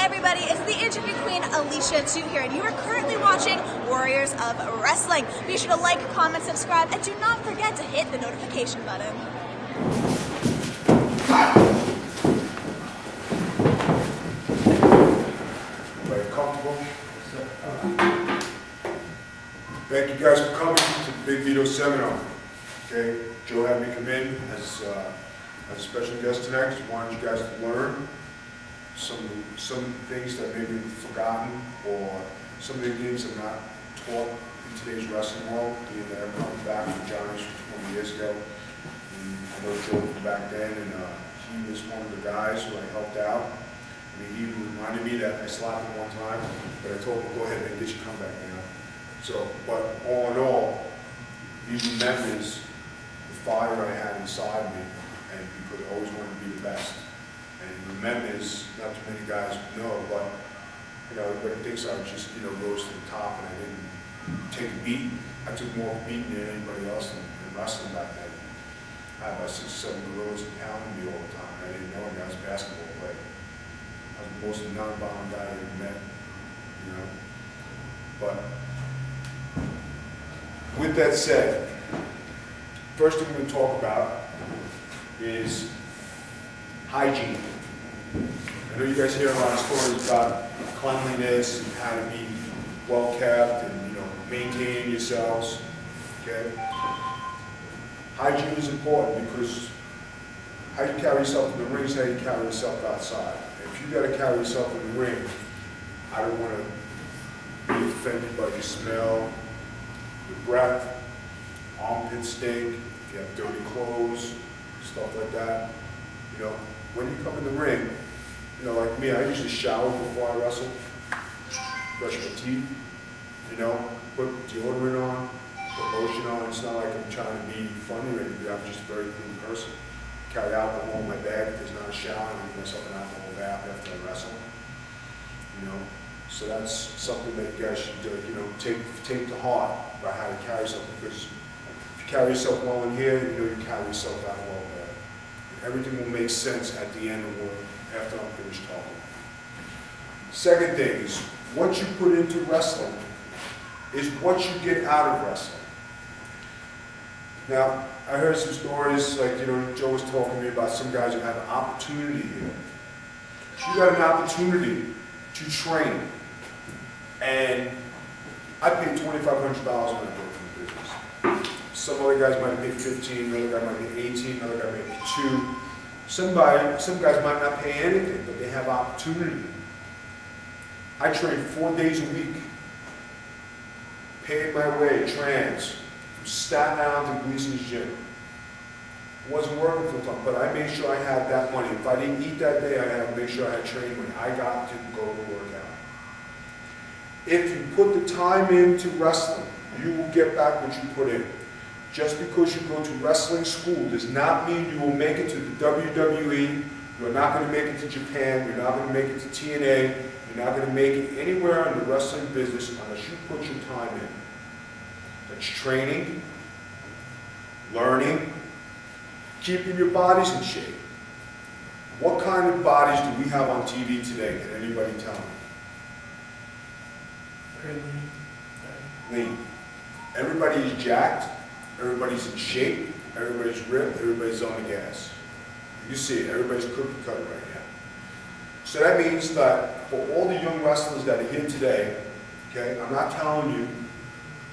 everybody, it's the interview queen Alicia 2 here, and you are currently watching Warriors of Wrestling. Be sure to like, comment, subscribe, and do not forget to hit the notification button. Everybody comfortable? Thank you guys for coming to the Big Vito seminar. Okay, Joe had me come in as a special guest tonight because he wanted you guys to learn some things that maybe we've forgotten, or some of the things that are not taught in today's wrestling world, being that I'm coming back from Johnny's from 20 years ago. And I know Joe from back then, and he was one of the guys who I helped out. I mean, he reminded me that I slapped him one time, but I told him, go ahead and get your comeback now. So, but all in all, these memories, the fire I had inside me, and because I always wanted to be the best. And the memories, not too many guys know, but you know, everybody thinks I just, rose to the top and I didn't take a beat. I took more of a beating than anybody else in wrestling back then. I had about 6 or 7 gorillas pounding me all the time. I didn't know it. I was a basketball player. I was the most non-violent guy I ever met, But with that said, first thing we're going to talk about is hygiene. I know you guys hear a lot of stories about cleanliness and how to be well kept and maintain yourselves. Okay? Hygiene is important because how you carry yourself in the ring is how you carry yourself outside. If you got to carry yourself in the ring, I don't want to be offended by your smell, your breath, armpit stink, if you have dirty clothes, stuff like that. When you come in the ring, like me, I usually shower before I wrestle, brush my teeth, put deodorant on, put lotion on. It's not like I'm trying to be funny or anything. I'm just a very clean person. Carry alcohol in my bag. If there's not a shower, I give myself an alcohol bath after I wrestle. So that's something that you guys should take to heart about how to carry yourself, because if you carry yourself well in here, you carry yourself out well there. Everything will make sense at the end after I'm finished talking. Second thing is, what you put into wrestling is what you get out of wrestling. Now, I heard some stories, like, Joe was talking to me about some guys who have an opportunity here. You got an opportunity to train. And I paid $2,500 when I broke from the business. Some other guys might pay 15, another guy might pay 18, another guy might pay 2. Some guys might not pay anything, but they have opportunity. I train 4 days a week. Paid my way, trans, from Staten Island to Gleason's gym. Wasn't working full time, but I made sure I had that money. If I didn't eat that day, I had to make sure I had training money. I got to go to work out. If you put the time into wrestling, you will get back what you put in. Just because you go to wrestling school does not mean you will make it to the WWE. You're not going to make it to Japan. You're not going to make it to TNA. You're not going to make it anywhere in the wrestling business unless you put your time in. That's training, learning, keeping your bodies in shape. What kind of bodies do we have on TV today? Can anybody tell me? Very lean. Lean. Everybody is jacked. Everybody's in shape. Everybody's ripped. Everybody's on the gas. You see it. Everybody's cookie cutter right now. So that means that for all the young wrestlers that are here today, okay, I'm not telling you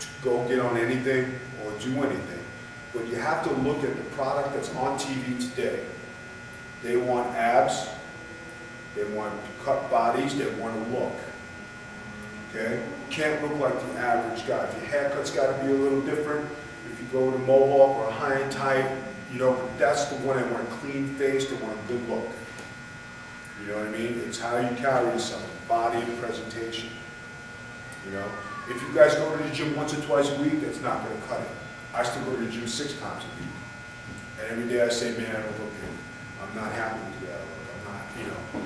to go get on anything or do anything, but you have to look at the product that's on TV today. They want abs, they want cut bodies, they want to look. Okay? You can't look like the average guy. If your haircut's got to be a little different, if you go to Mohawk or a high and tight, that's the one that want a clean face, they want a good look. You know what I mean? It's how you carry yourself, body and presentation. If you guys go to the gym once or twice a week, that's not going to cut it. I still go to the gym 6 times a week. And every day I say, man, I don't look good. I'm not happy with the way I look. I'm not,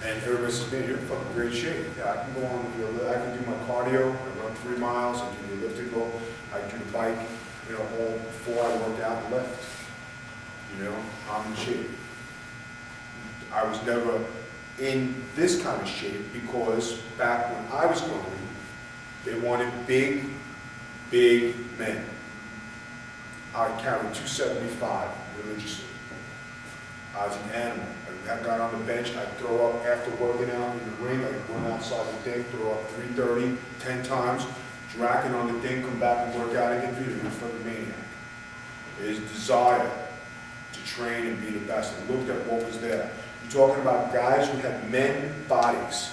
And everybody says, man, you're in fucking great shape. Yeah, I can go on, I can do my cardio, I run 3 miles, I do the elliptical, I do the bike, all before I work out and lift. I'm in shape. I was never in this kind of shape because back when I was growing, they wanted big, big men. I carried 275 religiously. I was an animal. I got on the bench, I'd throw up after working out in the ring, I'd run outside the thing, throw up 330, 10 times, drag it on the thing, come back and work out again. You're a fucking maniac. His desire to train and be the best. I looked at what was there. You're talking about guys who had men bodies.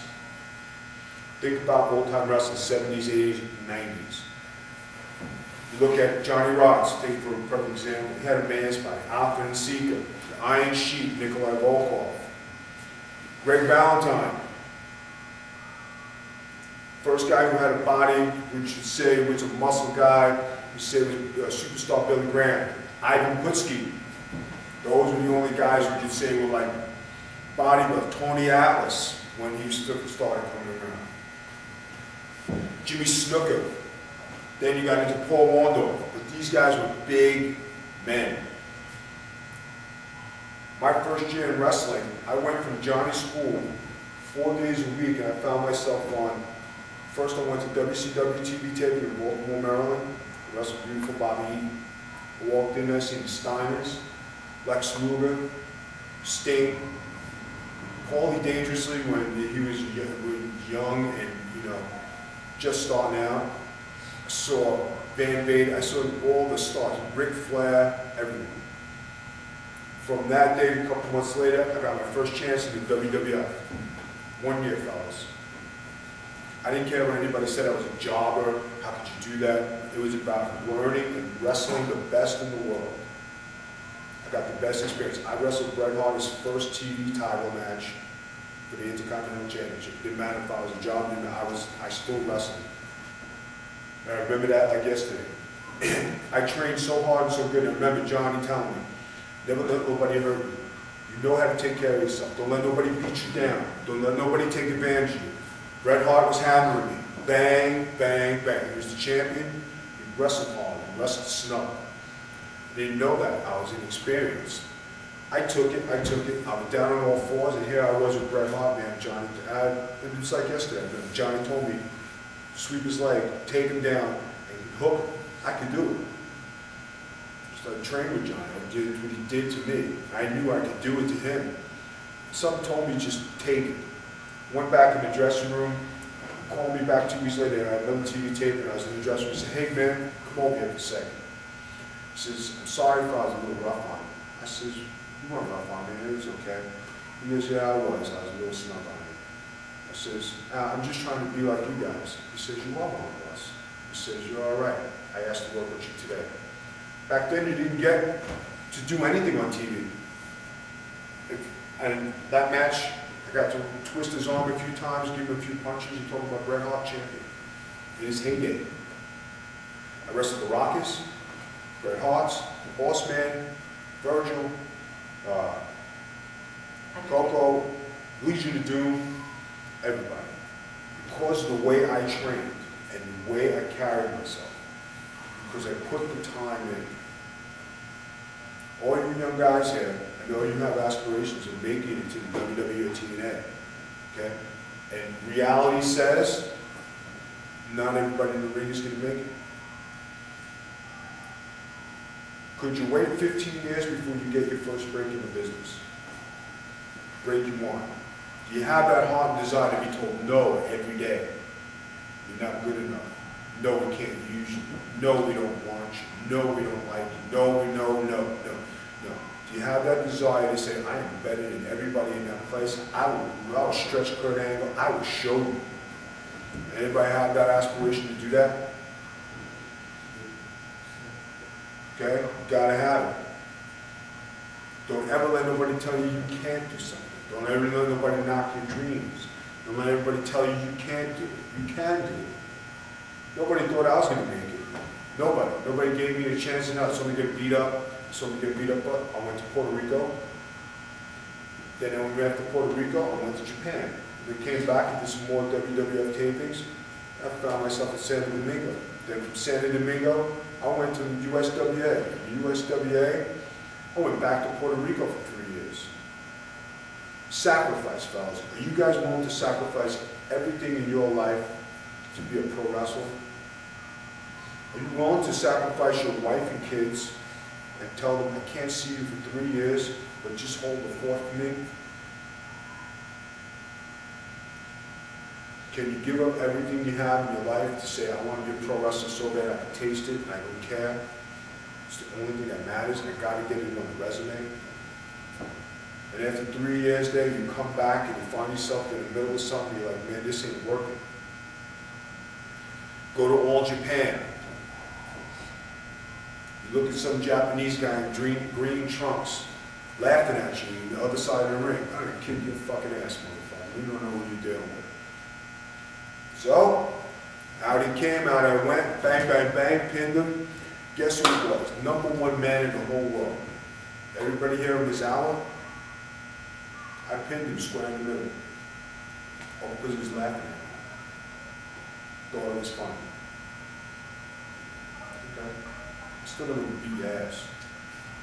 Think about old-time wrestling, 70s, 80s, 90s. You look at Johnny Rods, take for a perfect example. He had a man's body. Alfred and Sika, the Iron Sheik, Nikolai Volkov, Greg Valentine. First guy who had a body, which you'd say was a muscle guy, you say was superstar Billy Graham. Ivan Putski. Those were the only guys we could say were like bodybuilders. Tony Atlas, when he started coming around. Jimmy Snuka. Then you got into Paul Orndorff. But these guys were big men. My first year in wrestling, I went from Johnny's school 4 days a week, and I found myself on. First, I went to WCW TV taping in Baltimore, Maryland. I wrestled beautiful Bobby Eaton. I walked in there, seen the Steiners, Lex Luger, Sting, Paulie Dangerously when he was young and just starting out. I saw Van Vader. I saw all the stars, Ric Flair, everyone. From that day, a couple months later, I got my first chance in the WWF. 1 year, fellas. I didn't care when anybody said I was a jobber. How could you do that? It was about learning and wrestling the best in the world. I got the best experience. I wrestled Bret Hart's first TV title match for the Intercontinental Championship. It didn't matter if I was a jobber, I still wrestled. And I remember that like yesterday. I trained so hard and so good. I remember Johnny telling me, never let nobody hurt you. You know how to take care of yourself. Don't let nobody beat you down. Don't let nobody take advantage of you. Bret Hart was hammering me. Bang, bang, bang. He was the champion. He wrestled hard. He wrestled snug. I didn't know that. I was inexperienced. I took it. I was down on all fours, and here I was with Bret Hart, man, Johnny. And it's like yesterday. Johnny told me, sweep his leg, take him down, and hook him. I could do it. Started training with Johnny. I did what he did to me. I knew I could do it to him. Something told me just take it. Went back in the dressing room, called me back 2 weeks later, and I had another TV tape, and I was in the dressing room. He said, hey man, come over here for a second. He says, I'm sorry if I was a little rough on you. I says, you weren't rough on me, it was okay. He goes, yeah, I was a little snug on you. I says, I'm just trying to be like you guys. He says, you are one of us. He says, you're all right. I asked to work with you today. Back then, you didn't get to do anything on TV. And that match, I got to twist his arm a few times, give him a few punches. He told me about Bret Hart champion in his heyday. I wrestled the Rockers, Bret Hart's, Horseman, Virgil, Coco, Legion of Doom, everybody. Because of the way I trained and the way I carried myself. Because I put the time in. All you young guys here, I know you have aspirations of making it to the WWE or TNA, okay? And reality says, not everybody in the ring is going to make it. Could you wait 15 years before you get your first break in the business? Break you want. Do you have that heart and desire to be told no every day? You're not good enough. No, we can't use you. No, we don't want you. No, we don't like you. No. Do you have that desire to say, I am better than everybody in that place? I will stretch Kurt Angle. I will show you. Anybody have that aspiration to do that? Okay? You gotta have it. Don't ever let nobody tell you you can't do something. Don't ever let nobody knock your dreams. Don't let everybody tell you you can't do it. You can do it. Nobody thought I was going to make it. Nobody. Nobody gave me a chance enough. Somebody get beat up. Somebody get beat up. I went to Puerto Rico. Then when we went to Puerto Rico, I went to Japan. Then came back and did some more WWF tapings. I found myself in Santo Domingo. Then from Santo Domingo, I went to USWA. From USWA, I went back to Puerto Rico for 3 years. Sacrifice, fellas. Are you guys willing to sacrifice everything in your life to be a pro wrestler? Are you willing to sacrifice your wife and kids and tell them, I can't see you for 3 years, but just hold the fort for me? Can you give up everything you have in your life to say, I want to be a pro wrestler so bad I can taste it and I don't care? It's the only thing that matters and I got to get it on the resume. And after 3 years there, you come back and you find yourself in the middle of something, you're like, man, this ain't working. Go to All Japan. You look at some Japanese guy in green trunks, laughing at you on the other side of the ring. I'm gonna kick your fucking ass, motherfucker. You don't know what you're dealing with. So, out he came, out I went, bang, bang, bang, pinned him. Guess who he was? #1 man in the whole world. Everybody here in this hour? I pinned him square in the middle. All because he was laughing at me. Thought it was funny. Okay? Still didn't beat your ass.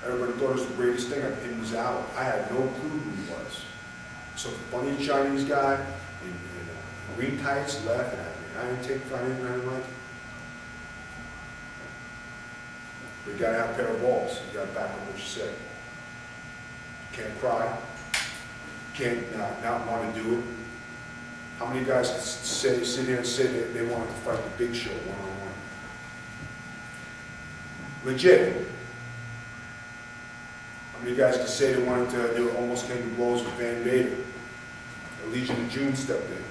Everybody thought it was the greatest thing. I pinned his hour. I had no clue who he was. Some funny Chinese guy in green tights laughing at me. I didn't take fighting, I didn't like it. But you gotta have a pair of balls. You gotta back up what you say. Can't cry. Can't not want to do it. How many guys can sit here and say that they wanted to fight the Big Show one-on-one? Legit. How many guys can say they almost came to blows with Van Vader? The Legion of June stepped in.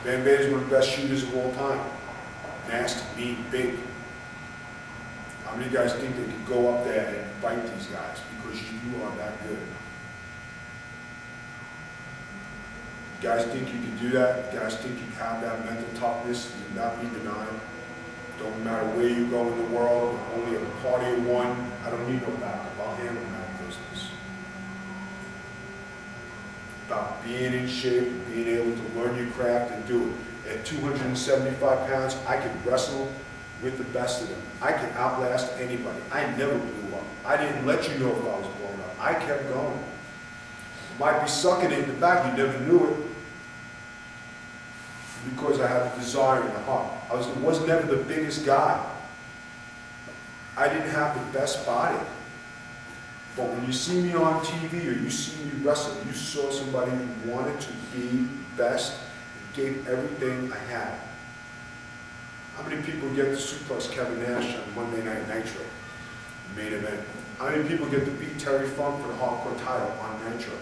Van Vader's one of the best shooters of all time. Nasty, mean, big. How many guys think they could go up there and fight these guys because you are that good? Guys think you can do that. Guys think you have that mental toughness and not be denied. Don't matter where you go in the world, only a party of one. I don't need no backup. I'll handle my business. About being in shape, being able to learn your craft and do it. At 275 pounds, I can wrestle with the best of them. I can outlast anybody. I never blew up. I didn't let you know if I was blown up. I kept going. Might be sucking it in the back, you never knew it. Because I had the desire in the heart. I was never the biggest guy. I didn't have the best body. But when you see me on TV or you see me wrestle, you saw somebody who wanted to be best and gave everything I had. How many people get to suplex Kevin Nash on Monday Night Nitro, main event? How many people get to beat Terry Funk for the hardcore title on Nitro?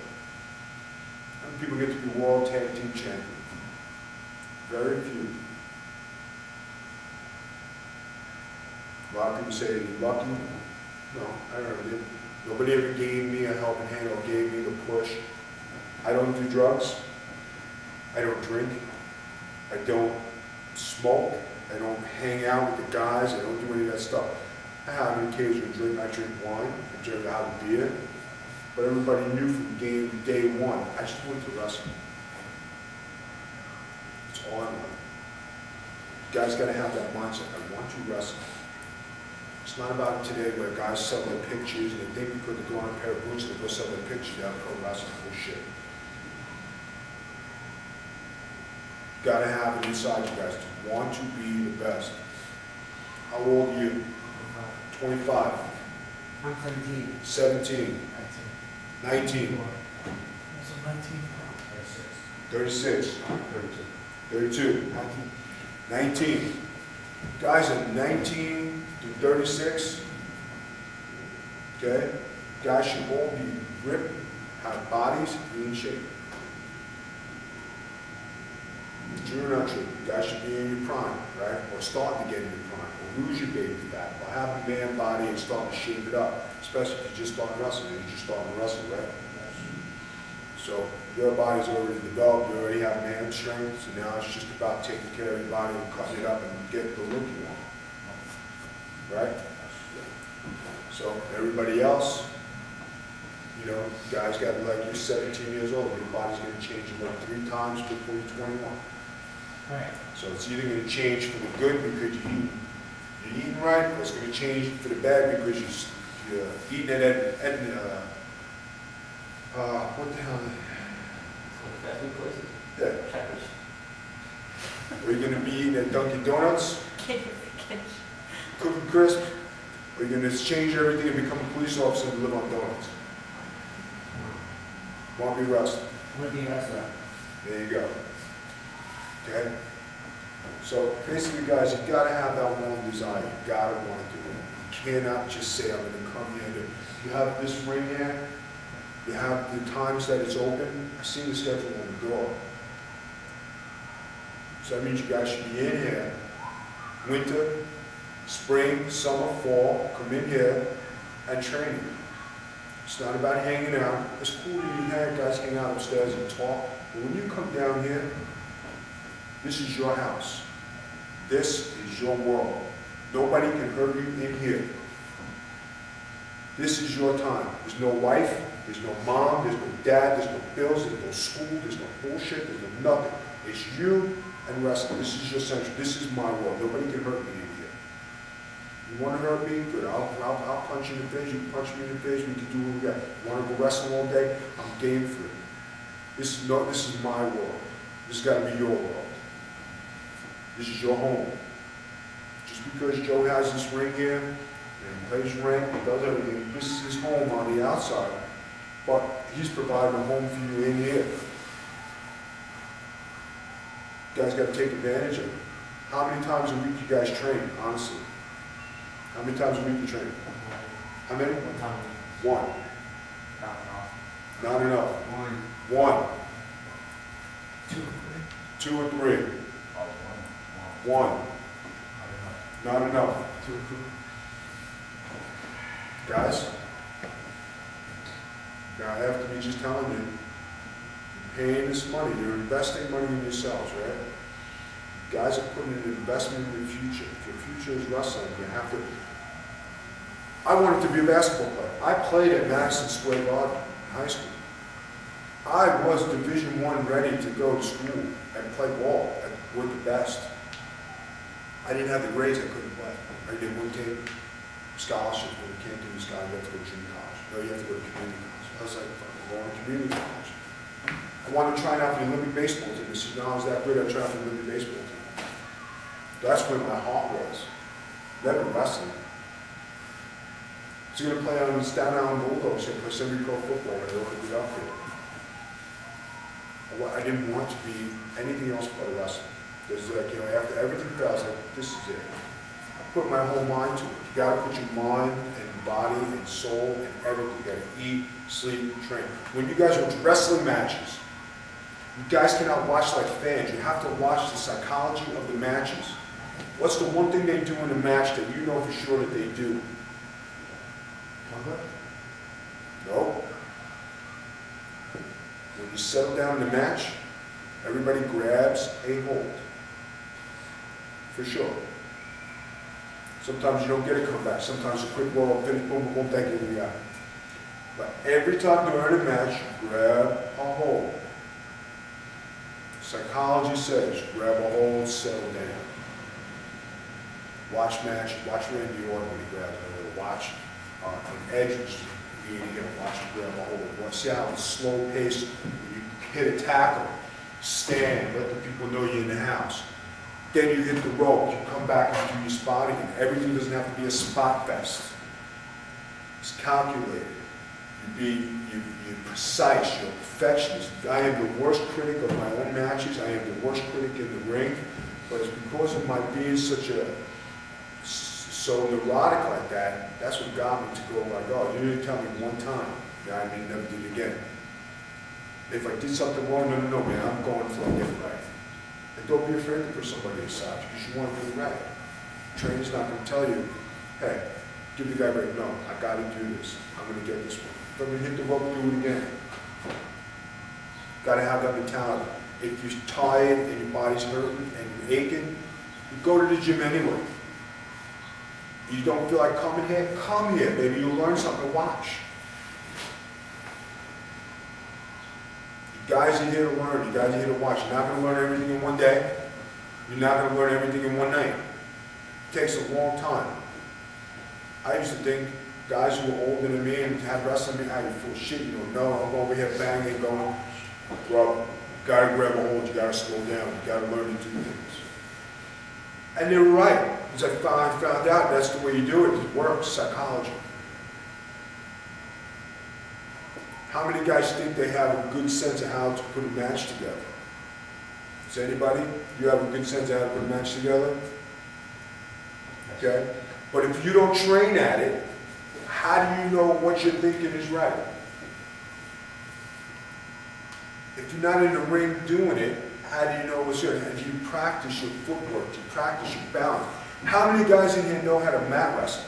How many people get to be World Tag Team Champion? Very few. A lot of people say, are you lucky? No, I never did. Nobody ever gave me a helping hand or gave me the push. I don't do drugs. I don't drink. I don't smoke. I don't hang out with the guys. I don't do any of that stuff. I have an occasional drink. I drink wine. I drink out of beer. But everybody knew from day one, I just wanted to wrestle. That's all I want. You guys got to have that mindset. I want to wrestle. It's not about today where guys sell their pictures and they think because they go on a pair of boots and they go sell their pictures, they're pro wrestling. Bullshit. You got to have it inside you guys to want to be the best. How old are you? 25. I'm 17. 17. 19. 36. 32. 19. Guys are 19 to 36. Okay? Guys should all be ripped, have bodies, be in shape. True or not true? You guys should be in your prime, right? Or starting to get in your prime. Or lose your baby fat. Or have a man body and start to shape it up. Especially if you just start wrestling. You're just starting to wrestle, right? So your body's already developed. You already have man strength. So now it's just about taking care of your body and cutting it up and getting the look you want. Right? So everybody else, you know, guys got to be like, you're 17 years old. Your body's going to change about 3 times before you're 21. Right. So it's either going to change for the good because you're eating right, or it's going to change for the bad because you're eating it What the hell? Fast food places. Yeah. Checkers. Are you gonna be eating at Dunkin' Donuts, Can Cookie Crisp? Or are you gonna change everything and become a police officer and live on donuts? Want to be wrestling? Would be a wrestler. There you go. Okay? So basically, guys, you gotta have that one desire. You gotta want to do it. You cannot just say, I'm gonna come here and do it. You have this ring here. You have the times that it's open. I've seen the schedule on the door. So that means you guys should be in here. Winter, spring, summer, fall, come in here and train. It's not about hanging out. It's cool that you have guys hang out upstairs and talk. But when you come down here, this is your house. This is your world. Nobody can hurt you in here. This is your time. There's no wife, there's no mom, there's no dad, there's no bills, there's no school, there's no bullshit, there's no nothing. It's you and wrestling. This is your century. This is my world. Nobody can hurt me in here. You want to hurt me? Good. I'll punch you in the face. You can punch me in the face. We can do what we got. You want to go wrestle all day? I'm game for it. This is my world. This has got to be your world. This is your home. Just because Joe has this ring here, and plays rent, and does everything, this is his home on the outside. But he's providing a home for you in here. You guys got to take advantage of it. How many times a week you guys train, honestly? How many times a week you train? How many? What time? One. Not enough. One. Two or three. One. Not enough. Guys, now I have to be just telling you, you're paying this money, you're investing money in yourselves, right? You guys are putting an investment in your future. If your future is wrestling, you have to. I wanted to be a basketball player. I played at Madison Square Garden in high school. I was Division I ready to go to school and play ball with the best. I didn't have the grades, I couldn't play. I wouldn't take scholarships, but you can't do the scholarship, you have to go to junior college. No, you have to go to community college. I was like, I'm going to community college. I wanted to try out for the Olympic baseball team. I said, no, I was that good, I tried for the Olympic baseball team. That's where my heart was. Never wrestling. I was going to play on the Staten Island Bulldogs and play semi-pro football when I wanted to get up here. I didn't want to be anything else but a wrestler. Because like, after everything fails, like, this is it. I put my whole mind to it. You gotta put your mind and body and soul and everything. You gotta eat, sleep, train. When you guys watch wrestling matches, you guys cannot watch like fans. You have to watch the psychology of the matches. What's the one thing they do in a match that you know for sure that they do? No. When you settle down in the match, everybody grabs a hold. For sure. Sometimes you don't get a comeback. Sometimes a quick roll up, finish, boom, boom, boom, thank you, we got it. But every time during a match, you grab a hold. Psychology says, grab a hold, settle down. Watch Randy Orton when he grabs a hold. Watch an Edge, which is watch him grab a hold. See how it's slow paced. When you hit a tackle, stand, let the people know you're in the house. Then you hit the rope, you come back and do your spot again. Everything doesn't have to be a spot fest. It's calculated. You're precise, you're a perfectionist. I am the worst critic of my own matches. I am the worst critic in the ring. But it's because of my being so neurotic like that, that's what got me to go like, oh, you didn't tell me one time. Yeah, I mean, never did it again. If I did something wrong, no, man, I'm going for a different way. And don't be afraid to put somebody aside because you want to do it right. The trainer's not going to tell you, hey, give the guy a break. No, I got to do this. I'm going to get this one. If I'm going to hit the rope, do it again. Got to have that mentality. If you're tired and your body's hurting and you're aching, you go to the gym anyway. You don't feel like coming here? Come here, baby. You'll learn something. Watch. You guys are here to learn. You guys are here to watch. You're not going to learn everything in one day. You're not going to learn everything in one night. It takes a long time. I used to think Guys who are older than me and have wrestling me, you full of shit, you don't know. I'm over here banging, going, well, gotta grab a hold, you gotta slow down, you gotta learn to do things. And they were right, because I found out that's the way you do it. It works, psychology. How many guys think they have a good sense of how to put a match together? Does anybody? You have a good sense of how to put a match together? Okay? But if you don't train at it, how do you know what you're thinking is right? If you're not in the ring doing it, how do you know what's good? And do you practice your footwork? Do you practice your balance? How many guys in here know how to mat wrestle?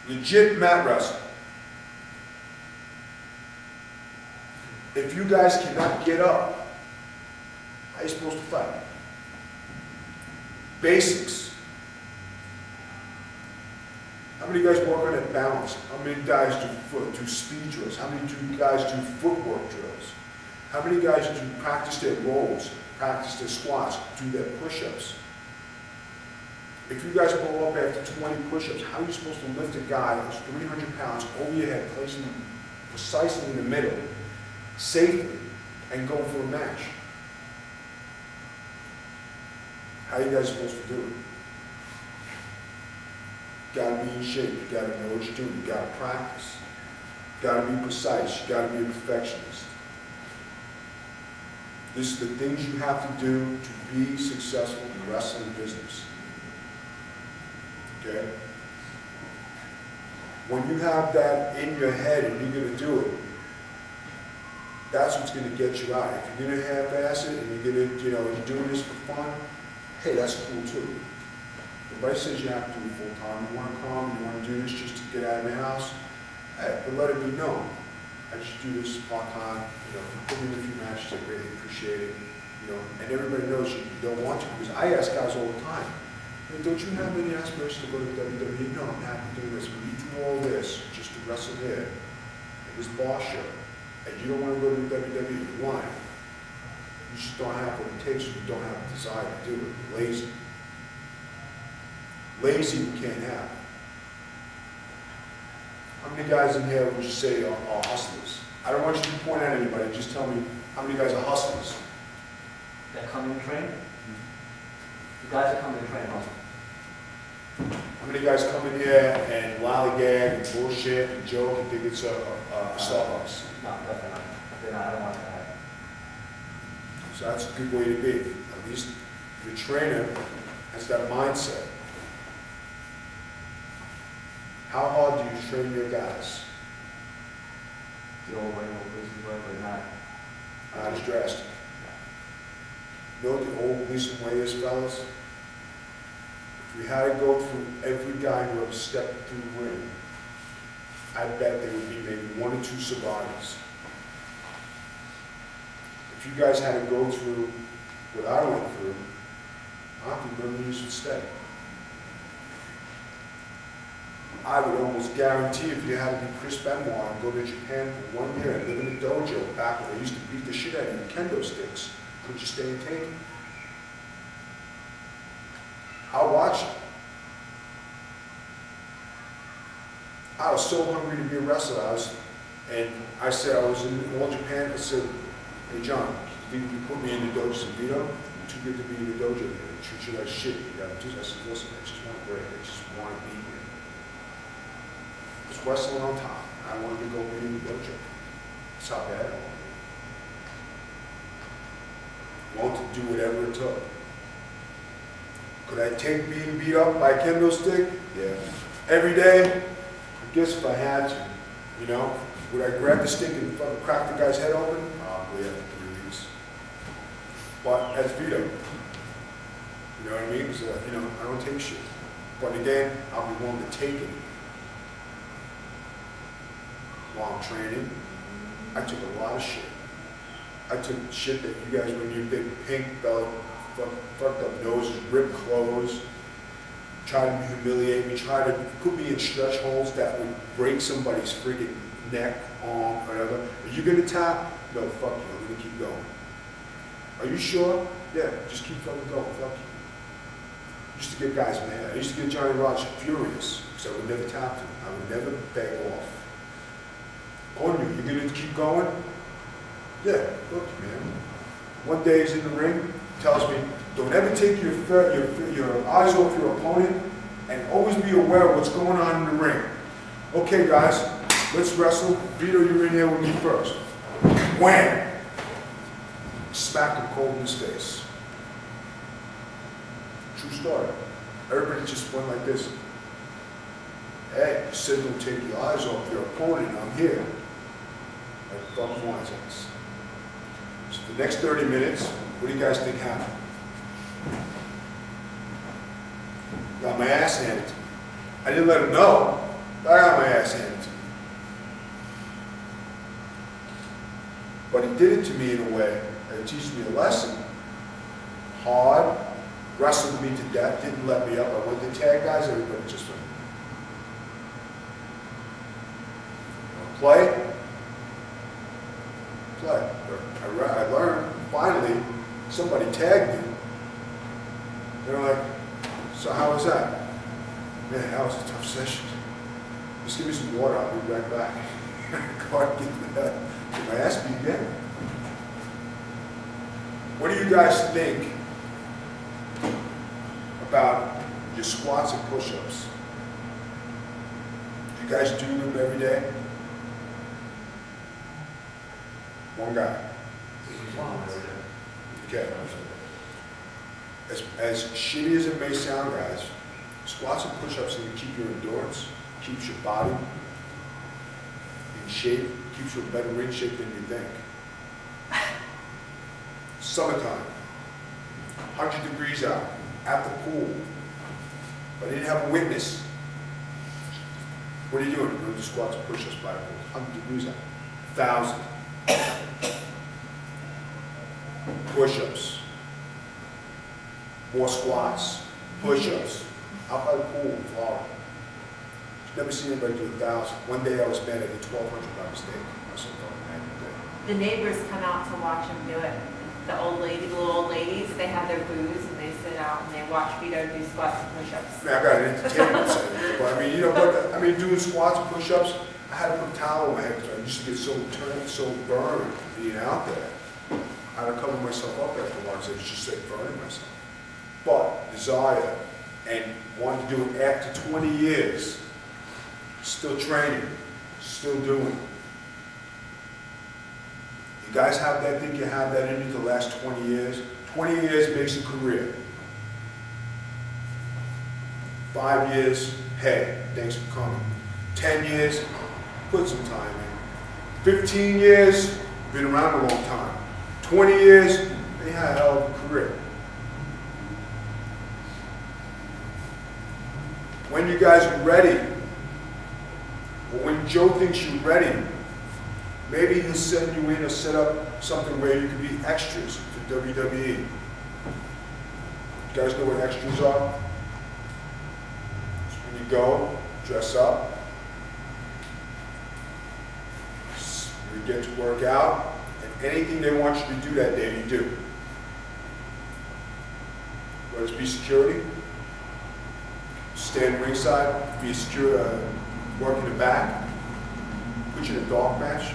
Legit mat wrestle. If you guys cannot get up, how are you supposed to fight? Basics. How many guys work on that balance? How many guys do speed drills? How many guys do footwork drills? How many guys do practice their rolls, practice their squats, do their push-ups? If you guys blow up after 20 push-ups, how are you supposed to lift a guy who's 300 pounds over your head, placing him precisely in the middle, safely, and go for a match? How are you guys supposed to do it? You gotta be in shape, you gotta know what you're doing, you gotta practice. You gotta be precise, you gotta be a perfectionist. This is the things you have to do to be successful in the wrestling business. Okay? When you have that in your head and you're gonna do it, that's what's gonna get you out. If you're gonna half-ass it and you're gonna, you're doing this for fun, hey, that's cool too. Nobody says you have to do it full time. You want to come, you want to do this just to get out of the house, hey, but let it be known. I just do this part time, put me in a few matches, I greatly appreciate it, and everybody knows you don't want to, because I ask guys all the time, hey, don't you have any aspirations to go to WWE? No, I'm happy doing this. When you do all this just to wrestle here, in this bar show, and you don't want to go to the WWE, why? You just don't have what it takes, you don't have the desire to do it. You're lazy. Lazy you can't have. How many guys in here would you say are hustlers? I don't want you to point at anybody, just tell me how many guys are hustlers. That come and train? The guys that come and train hustle. How many guys come in here and lollygag and bullshit and joke and think it's a Starbucks? No, definitely not. I don't want that. So that's a good way to be. At least your trainer has that mindset. How hard do you train your guys? The old way, old places way, but not. Not as drastic. You know what the old Gleason way is, fellas? If we had to go through every guy who ever stepped through the ring, I bet there would be maybe 1 or 2 survivors. If you guys had to go through what I went through, I think none of you would stay. I would almost guarantee if you had to be Chris Benoit and go to Japan for 1 year and live in a dojo back when they used to beat the shit out of you with kendo sticks, could you stay and take it? I'll watch it. I was so hungry to be a wrestler. And I said, I was in All Japan. I said, hey John, you think you put me in the dojo? I said, Vito, I'm too good to be in the dojo. They treat you like shit. You gotta do this. I said, listen, I just want to break. I just want to be here. Just wrestling on top. I wanted to go be in the dojo. That's how bad I wanted. Want to do whatever it took. Could I take being beat up by a kendo stick? Yeah. Every day? I guess if I had to, would I grab the stick and fucking crack the guy's head open? Probably after 3 weeks. But as Vito, you know what I mean? Because, I don't take shit. But again, I'll be willing to take it. While I'm training, I took a lot of shit. I took shit that you guys, when you did pink belt, fucked up noses, ripped clothes, tried to humiliate me, tried to put me in stretch holes that would break somebody's freaking neck, arm, whatever. Are you gonna tap? No, fuck you, I'm gonna keep going. Are you sure? Yeah, just keep fucking going, fuck you. Used to get guys mad. I used to get Johnny Rods furious because I would never tap him. I would never beg off. On you gonna keep going? Yeah, look, man. One day he's in the ring, tells me, don't ever take your eyes off your opponent and always be aware of what's going on in the ring. Okay, guys, let's wrestle. Vito, you're in here with me first. Wham! Smacked him cold in his face. True story. Everybody just went like this. Hey, you said don't take your eyes off your opponent. I'm here. Like fuck wise ass. So the next 30 minutes, what do you guys think happened? Got my ass handed to me. I didn't let him know, but I got my ass handed to me. But he did it to me in a way that teaches me a lesson. Hard, wrestled me to death, didn't let me up. I went to tag guys, everybody just went. Play. I learned, finally, somebody tagged me. They're like, so how was that? Man, that was a tough session. Just give me some water, I'll be right back. God, get my ass beat again. What do you guys think about your squats and push-ups? Do you guys do them every day? One guy. Okay. As shitty as it may sound, guys, squats and push-ups can keep your endurance, keeps your body in shape, keeps you in better ring shape than you think. Summertime, 100 degrees out, at the pool, but I didn't have a witness. What are you doing? You're going to do squats and push-ups by the pool, 100 degrees out, 1,000. Push-ups, more squats, push-ups, out by the pool in Florida. Never seen anybody do 1,000. One day I was banned, I did 1,200 by mistake. I was so fucking mad that The neighbors come out to watch him do it. The little old ladies, they have their booths and they sit out and they watch Vito do squats and push-ups. day. Man, I got an entertainment center. But I mean, you know what? I mean, doing squats, push-ups, I had to put a towel on my head because I used to get so turned, so burned being out there. I had to cover myself up after a while because I was just like burning myself. But desire and wanted to do it after 20 years, still training, still doing. You guys have that, think you have that in you the last 20 years? 20 years makes a career. 5 years, hey, thanks for coming. 10 years, put some time in. 15 years, been around a long time. 20 years, they had a hell of a career. When you guys are ready, or when Joe thinks you're ready, maybe he'll send you in or set up something where you can be extras for WWE. You guys know what extras are? It's when you go, dress up, you get to work out, and anything they want you to do that day, you do. Whether it's be security, stand ringside, be a secure, work in the back, put you in a dog match.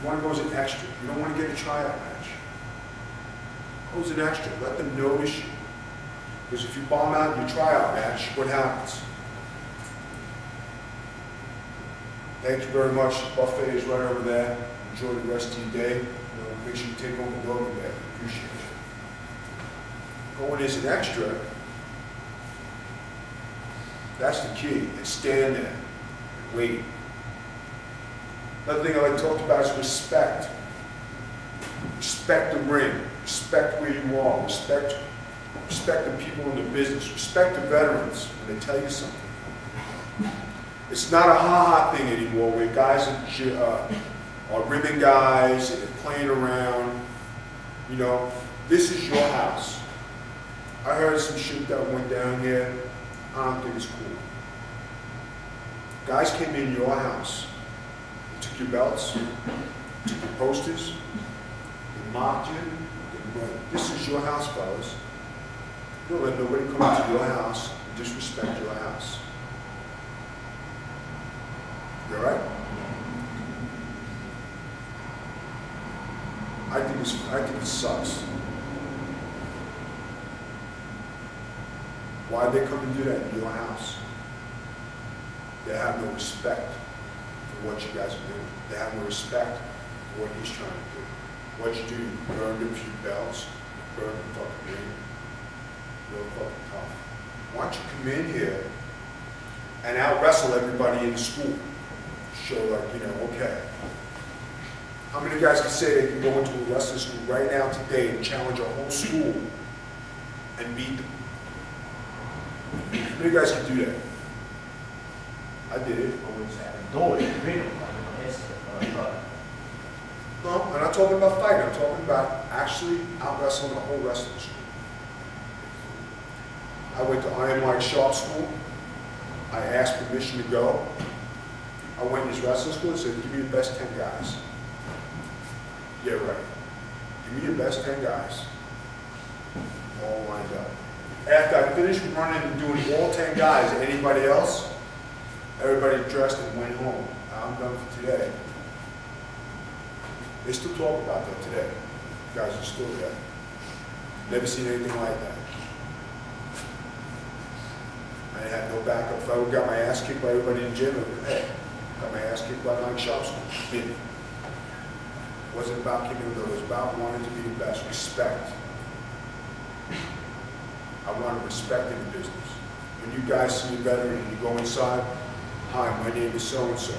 You want to go as an extra. You don't want to get a tryout match. Go as an extra. Let them notice you. Because if you bomb out in your tryout match, what happens? Thank you very much. The buffet is right over there. Enjoy the rest of your day. You know, make sure you take home the Logan bag. Appreciate you. Going as an extra, that's the key. And stand there and wait. Another thing I like to talk about is respect. Respect the ring. Respect where you are. Respect the people in the business. Respect the veterans when they tell you something. It's not a ha-ha thing anymore where guys are ribbing guys and they're playing around. You know, this is your house. I heard some shit that went down here. I don't think it's cool. Guys came in your house. Took your belts, took your posters, they mocked you. This is your house, fellas. Don't let nobody come into your house and disrespect your house. You all right? I think it sucks. Why'd they come and do that in your house? They have no respect for what you guys are doing. They have no respect for what he's trying to do. What you do, you burn a few bells, burn the fucking ring. Real fucking tough. Why don't you come in here and out wrestle everybody in the school? Show like, you know, okay. How many guys can say they can go into a wrestling school right now today and challenge a whole school and beat them? How many guys can do that? I did it. No, I'm not talking about fighting. I'm talking about actually out wrestling the whole wrestling school. I went to Iron Mike Sharp School. I asked permission to go. I went to his wrestling school and said, give me the best 10 guys. Yeah, right. Give me your best 10 guys. All lined up. After I finished running and doing all 10 guys, anybody else, everybody dressed and went home. I'm done for today. They still talk about that today. Guys are still there. Never seen anything like that. I had no backup. If I would got my ass kicked by everybody in the gym, I would hey, got my ass kicked by Mike Sharp School. It wasn't about kicking the door. It was about wanting to be the best. Respect. I want respect in the business. When you guys see a veteran and you go inside, hi, my name is so-and-so.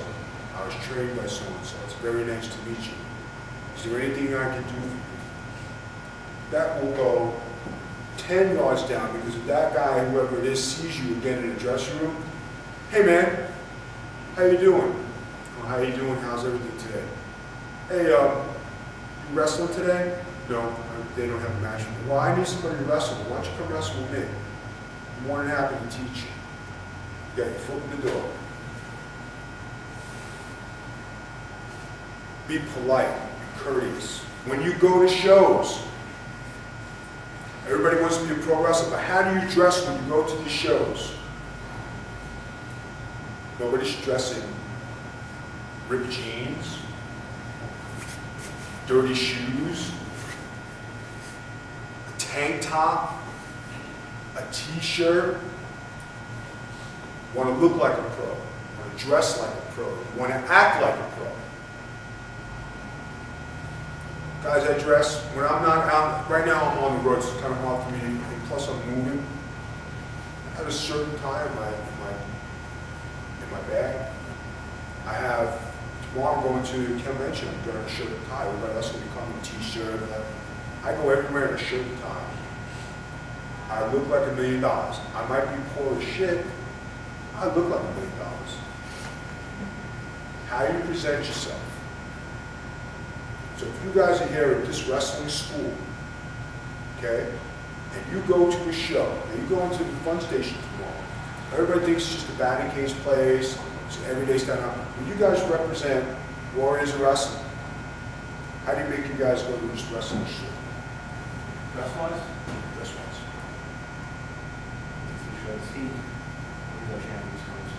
I was trained by so-and-so. It's very nice to meet you. Is there anything I can do for you? That will go 10 yards down because if that guy, whoever it is, sees you again in the dressing room, hey man, how you doing? Oh, how you doing? How's everything today? Hey, you wrestling today? No, they don't have a match for me. Well, I need somebody to wrestle. Why don't you come wrestle with me? I'm more than happy to teach you. You got your foot in the door. Be polite, be courteous. When you go to shows, everybody wants to be a pro wrestler, but how do you dress when you go to these shows? Nobody's dressing ripped jeans, dirty shoes, a tank top, a t-shirt. Want to look like a pro, want to dress like a pro, want to act like a pro. Guys, I dress, when I'm not out, right now I'm on the road, so it's kind of hard for me, and plus I'm moving. I have a shirt and tie in my bag. I have, tomorrow I'm going to the convention, I'm wearing a shirt and tie. Everybody else will be coming in a t-shirt. I go everywhere in a shirt and tie. I look like $1 million. I might be poor as shit. I look like $1 million. How you present yourself. So if you guys are here at this wrestling school, okay, and you go to a show, and you go into the fun station tomorrow, everybody thinks it's just a batting cage place, it's an everyday stand up. When you guys represent Warriors of Wrestling, how do you make you guys go to this wrestling show? Dress-wise? Dress-wise. If you show the Steve, we go champions for us.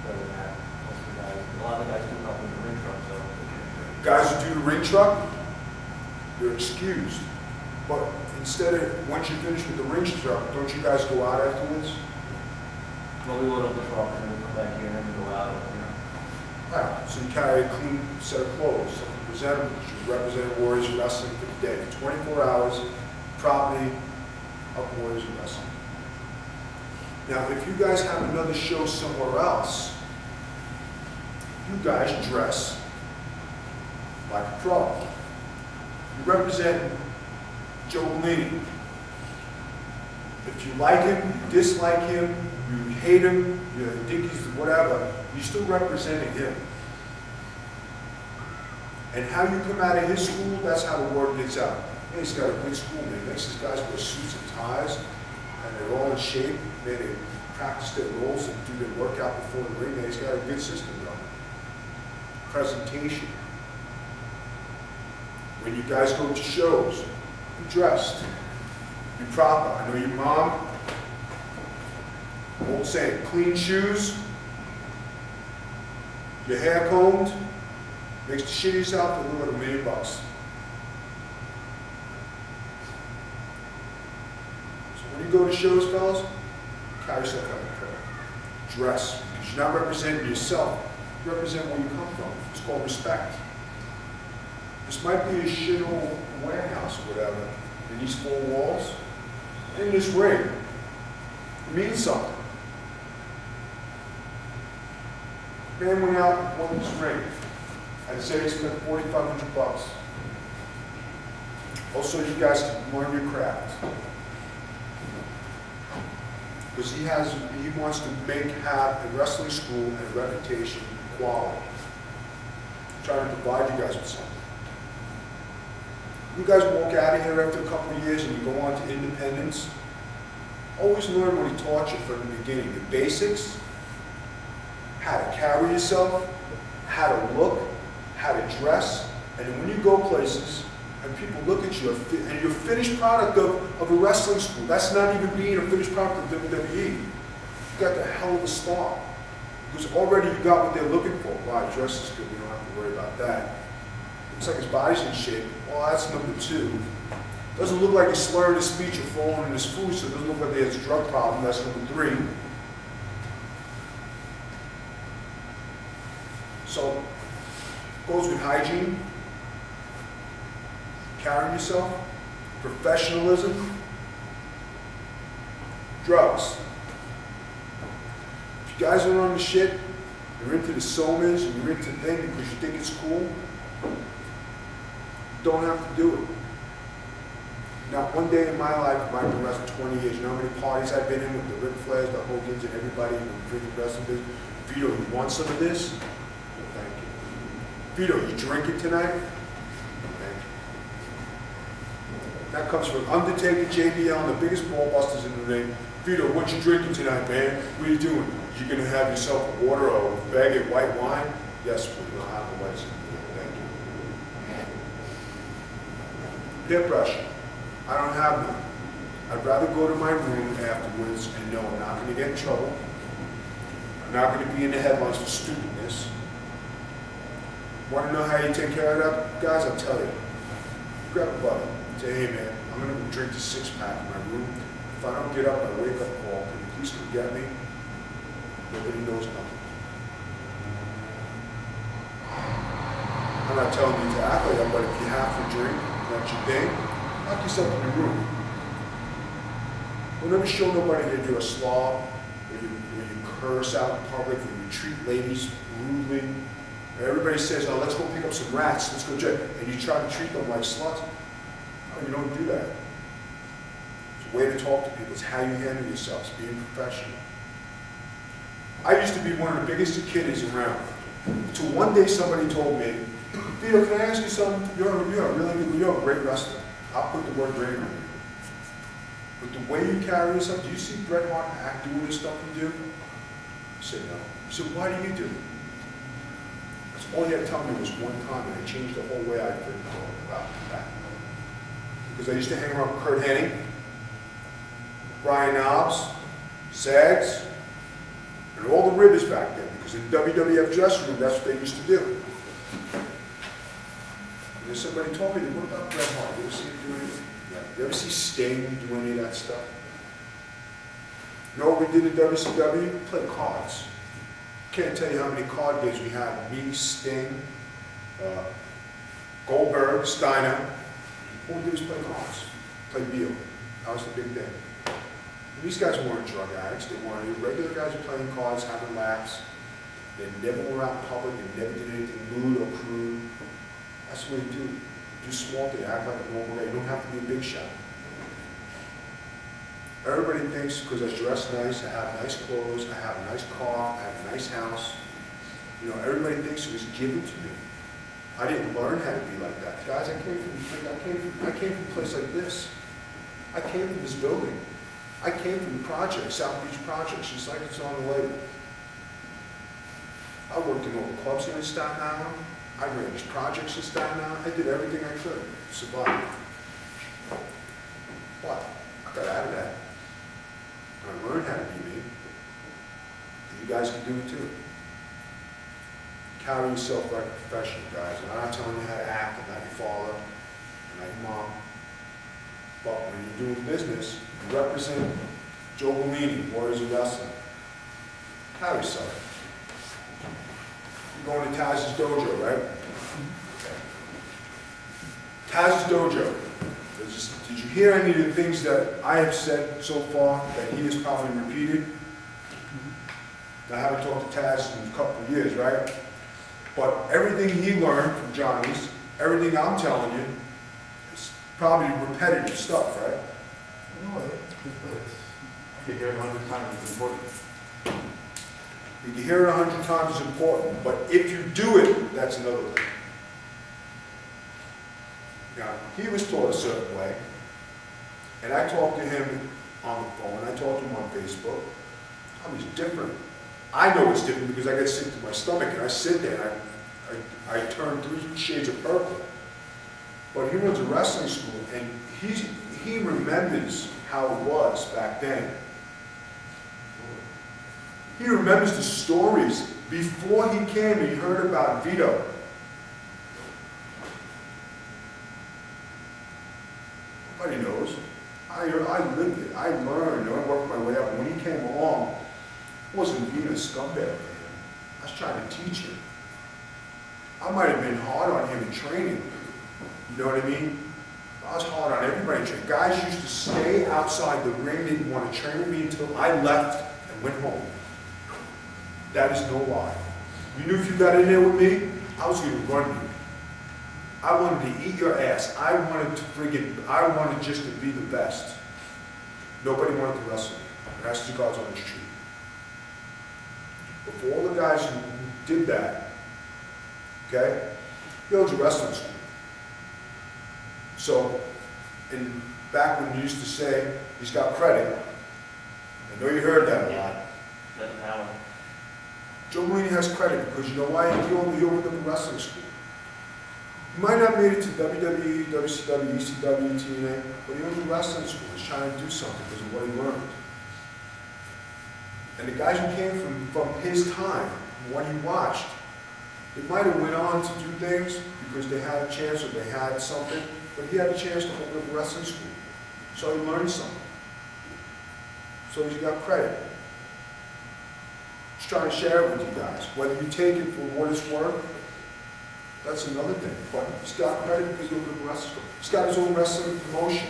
Better than that, most of the guys, a lot of the guys do help in the ring truck, so. Guys who do the ring truck, you're excused. But instead of, once you finish with the ring truck, don't you guys go out afterwards? Well, we load up the truck and then we come back here and then we go out, you know. Right. So you carry a clean set of clothes, something presentable, you represent Warriors of Wrestling for the day. 24 hours, property of Warriors of Wrestling. Now, if you guys have another show somewhere else, you guys dress like a pro. You represent Joe Bellini. If you like him, you dislike him, you hate him, you think he's whatever, you're still representing him. And how you come out of his school, that's how the word gets out. Hey, he's got a good school, man. He makes his guys wear suits and ties, and they're all in shape. Man, they practice their roles and do their workout before the ring. Man, he's got a good system going. Presentation. When you guys go to shows, you dressed. Be proper. I know your mom, old saying, clean shoes, your hair combed, makes the shit yourself look like $1 million. So when you go to shows, fellas, carry yourself like a pro. Dress, because you're not representing yourself, you represent where you come from. It's called respect. This might be a shit old warehouse or whatever, in these 4 walls, in this ring. It means something. Man went out and won this ring. I'd say he spent $4,500. Also, you guys can learn your craft. Because he wants to have a wrestling school and a reputation quality. Trying to provide you guys with something. You guys walk out of here after a couple of years and you go on to independence. Always learn what he taught you from the beginning. The basics, how to carry yourself, how to look, how to dress, and then when you go places and people look at you and you're a finished product of a wrestling school, that's not even being a finished product of WWE. You got the hell of a start. Because already you got what they're looking for. Wow, dress is good, we don't have to worry about that. Looks like his body's in shape. Well, that's number 2. Doesn't look like he's slurring his speech or falling in his food, so it doesn't look like he has a drug problem. That's number 3. So, goes with hygiene, carrying yourself, professionalism, drugs. If you guys are on the shit, you're into the somas, and you're into things because you think it's cool, don't have to do it. Not one day in my life, I've been wrestling 20 years. You know how many parties I've been in with the Ric Flairs, the Hogans, and everybody in the freaking wrestling business? Vito, you want some of this? No, thank you. Vito, you drinking tonight? No, thank you. That comes from Undertaker, JBL, and the biggest ball busters in the ring. Vito, what you drinking tonight, man? What are you doing? You gonna have yourself a water or a bag of white wine? Yes, please. I'll have the white. Thank you. Hair brush. I don't have none. I'd rather go to my room afterwards and know I'm not going to get in trouble. I'm not going to be in the headlines for stupidness. Want to know how you take care of that, guys? I'll tell you. Grab a buddy. Say, hey man, I'm going to drink the 6-pack in my room. If I don't get up, I wake up call. Can you please come get me? Nobody knows nothing. I'm not telling you to act like that, but if you have to drink, that's your thing. Lock yourself in your room. Don't ever show nobody that you're a slob, or you curse out in public, or you treat ladies rudely. And everybody says, oh, let's go pick up some rats, let's go check. And you try to treat them like sluts. No, you don't do that. It's a way to talk to people. It's how you handle yourselves, being professional. I used to be one of the biggest kiddies around. Until one day somebody told me, Vito, can I ask you something? You're a great wrestler. I'll put the word great on you. But the way you carry yourself, do you see Bret Hart act doing the stuff you do? I said, no. He said, why do you do it? That's all he had to tell me was one time, and it changed the whole way I freaking thought about that. Because I used to hang around Kurt Hennig, Brian Knobs, Sags, and all the ribbers back then. Because in the WWF dressing room, that's what they used to do. And somebody told me, what about Bret Hart? You ever see him do anything? Yeah. You ever see Sting do any of that stuff? You know what we did in WCW? We played cards. Can't tell you how many card games we had. Me, Sting, Goldberg, Steiner. All we did was play cards. Play Beal. That was the big thing. And these guys weren't drug addicts. They weren't. Regular guys were playing cards, having laughs. They never were out in public. They never did anything lewd or crude. That's what you do. Do small things, act like a normal guy. You don't have to be a big shot. Everybody thinks because I dress nice, I have nice clothes, I have a nice car, I have a nice house. You know, everybody thinks it was given to me. I didn't learn how to be like that. Guys, I came from a place like this. I came from this building. I came from the project, South Beach Projects, just like it's on the label. I worked in all the clubs here in Staten Island. I managed projects in Staten Island. I did everything I could to survive. But I got out of that. I learned how to be me. And you guys can do it too. Carry yourself like a professional, guys. And I'm not telling you how to act. I'm not your father. I'm not your mom. But when you're doing business, you represent Joe Bellini, Warriors of Wrestling. Carry yourself. You're going to Taz's dojo, right? Taz's dojo. Did you hear any of the things that I have said so far that he has probably repeated? I haven't talked to Taz in a couple of years, right? But everything he learned from Johnny's, everything I'm telling you, is probably repetitive stuff, right? No, you hear it 100 times, it's important. You can hear it 100 times is important, but if you do it, that's another thing. Now, he was taught a certain way, and I talked to him on the phone, I talked to him on Facebook. I was different. I know it's different because I get sick to my stomach, and I sit there and I turn 3 shades of purple. But he runs a wrestling school, and he remembers how it was back then. He remembers the stories before he came and he heard about Vito. Nobody knows. I lived it. I learned. I worked my way up. And when he came along, I wasn't being a scumbag to him. I was trying to teach him. I might have been hard on him in training. You know what I mean? I was hard on everybody in training. Guys used to stay outside the ring, didn't want to train with me until I left and went home. That is no lie. You knew if you got in there with me, I was going to run you. I wanted to eat your ass. I wanted just to be the best. Nobody wanted to wrestle me. And that's the God's honest truth. But for all the guys who did that, okay, he owns a wrestling school. So, back when you used to say he's got credit, I know you heard that a lot. Doesn't matter. Joe Bellini has credit because you know why? He opened up a wrestling school. He might not have made it to WWE, WCW, ECW, TNA, but he owns a wrestling school. He's trying to do something because of what he learned. And the guys who came from his time, from what he watched, they might have went on to do things because they had a chance or they had something, but he had a chance to open up a wrestling school. So he learned something. So he's got credit. He's trying to share it with you guys. Whether you take it for what it's worth, that's another thing. But he's got credit because he opened up a wrestling school. He's got his own wrestling promotion.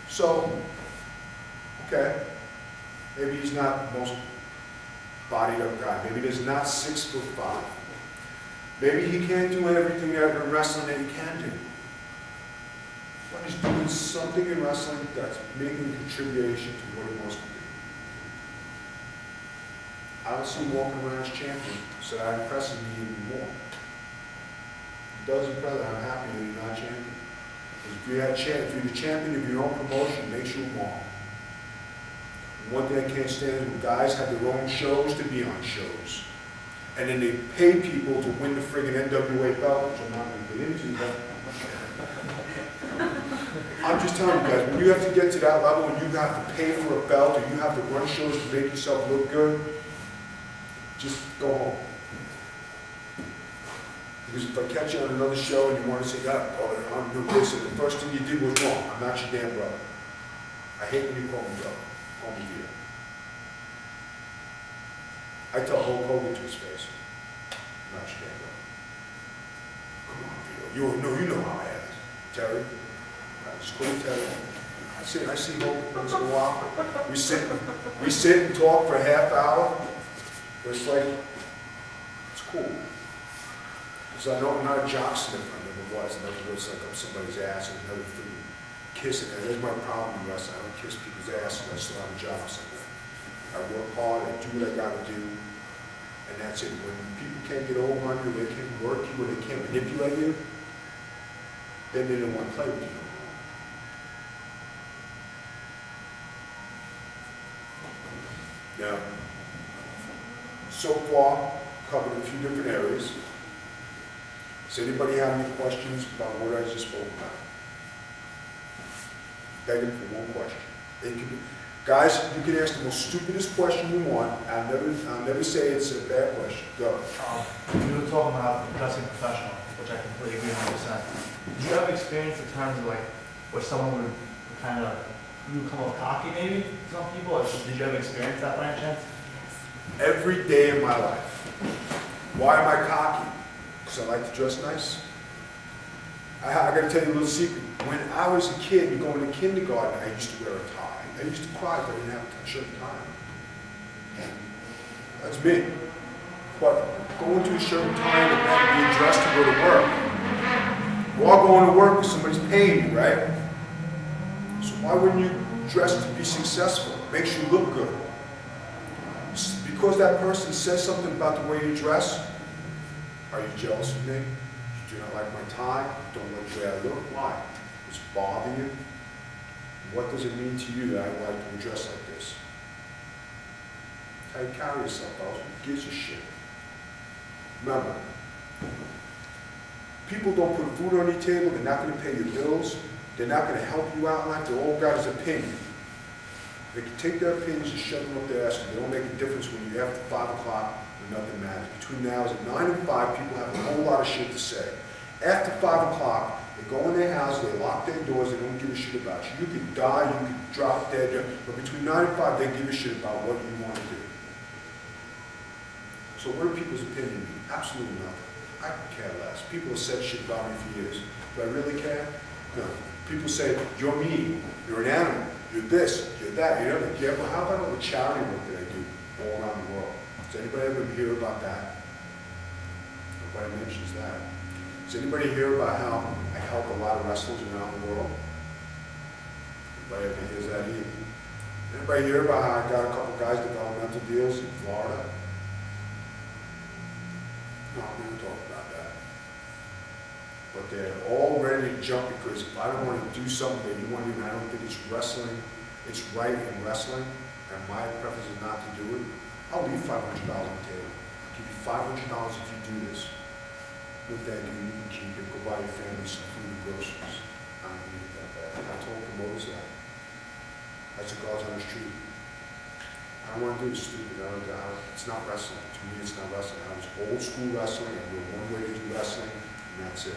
So, okay, maybe he's not the most bodied up guy. Maybe he's not 6'5". Maybe he can't do everything that in wrestling that he can do. But he's doing something in wrestling that's making a contribution to what he wants to do. I don't see him walking around as champion, so that impresses me even more. It does impress me. I'm happy that you're not champion. Because if you're the champion of your own promotion, it makes you a mom. And one thing I can't stand is when guys have their own shows to be on shows. And then they pay people to win the friggin' NWA belt, which I'm not going to get into, but I'm just telling you guys, when you have to get to that level, when you have to pay for a belt, or you have to run shows to make yourself look good, just go home. Because if I catch you on another show and you want to say, oh, I'm doing this, and the first thing you did was wrong, I'm not your damn brother. I hate when you call me brother. Call me Vito. I tell Hulk Hogan to his face, I'm not your damn brother. Come on, Vito. You know how I act. Terry. I just call Terry. I see Hulk once in a while. We sit and talk for a half hour. But it's like, it's cool. Because I know I'm not a jockster, I never was. I never was like up somebody's ass and never freaking kissing it. That's my problem in wrestling. I don't kiss people's ass and I still have a job somewhere. I work hard, I do what I gotta do, and that's it. When people can't get over on you, they can't work you, or they can't manipulate you, then they don't want to play with you no more. Now, so far, covered a few different areas. Does anybody have any questions about what I just spoke about? begging for one question. They can be, guys, you can ask the most stupidest question you want. I'll never say it's a bad question. Go. You were talking about dressing professional, which I completely agree 100%. Do you have experience in terms of like where someone would kind of, you would come off cocky maybe to some people? Or did you ever experience that by any chance? Every day of my life. Why am I cocky? Because I like to dress nice. I got to tell you a little secret. When I was a kid and going to kindergarten, I used to wear a tie. I used to cry if I didn't have a shirt and tie. That's me. But going to a shirt and tie and being dressed to go to work. We're all going to work because somebody's paying you, right? So why wouldn't you dress to be successful? Makes you look good. Because that person says something about the way you dress, are you jealous of me? You do not like my tie? Don't like the way I look? Why? Does it bother you? What does it mean to you that I like to dress like this? How you carry yourself, fellas. Who gives a shit? Remember, people don't put food on your table, they're not going to pay your bills, they're not going to help you out in life, they're all got his opinion. They can take their opinions and shove them up their ass, and they don't make a difference when you're after 5 o'clock when nothing matters. Between hours of 9 and 5, people have a whole lot of shit to say. After 5 o'clock, they go in their house, they lock their doors, they don't give a shit about you. You could die, you could drop dead, but between 9 and 5, they give a shit about what you want to do. So what are people's opinion mean? Absolutely nothing. I could care less. People have said shit about me for years. Do I really care? No. People say, you're mean, you're an animal, you're this, you're that, you're the other. Yeah, but how about all the charity work that I do all around the world? Does anybody ever hear about that? Nobody mentions that. Does anybody hear about how I help a lot of wrestlers around the world? Nobody ever hears that either. Anybody hear about how I got a couple guys developmental deals in Florida? No, we don't talk about that. But they're all ready to jump because if I don't want to do something that you want to do, and I don't think it's wrestling, it's right in wrestling, and my preference is not to do it, I'll leave $500 on the table. I'll give you $500 if you do this. No thank you, you can keep it, go buy your family some food and groceries. I don't need it that bad. I told promoters that. That's the guards on the street. I don't want to do this stupid. It's not wrestling. To me, it's not wrestling. I was old school wrestling. I knew one way to do wrestling, and that's it.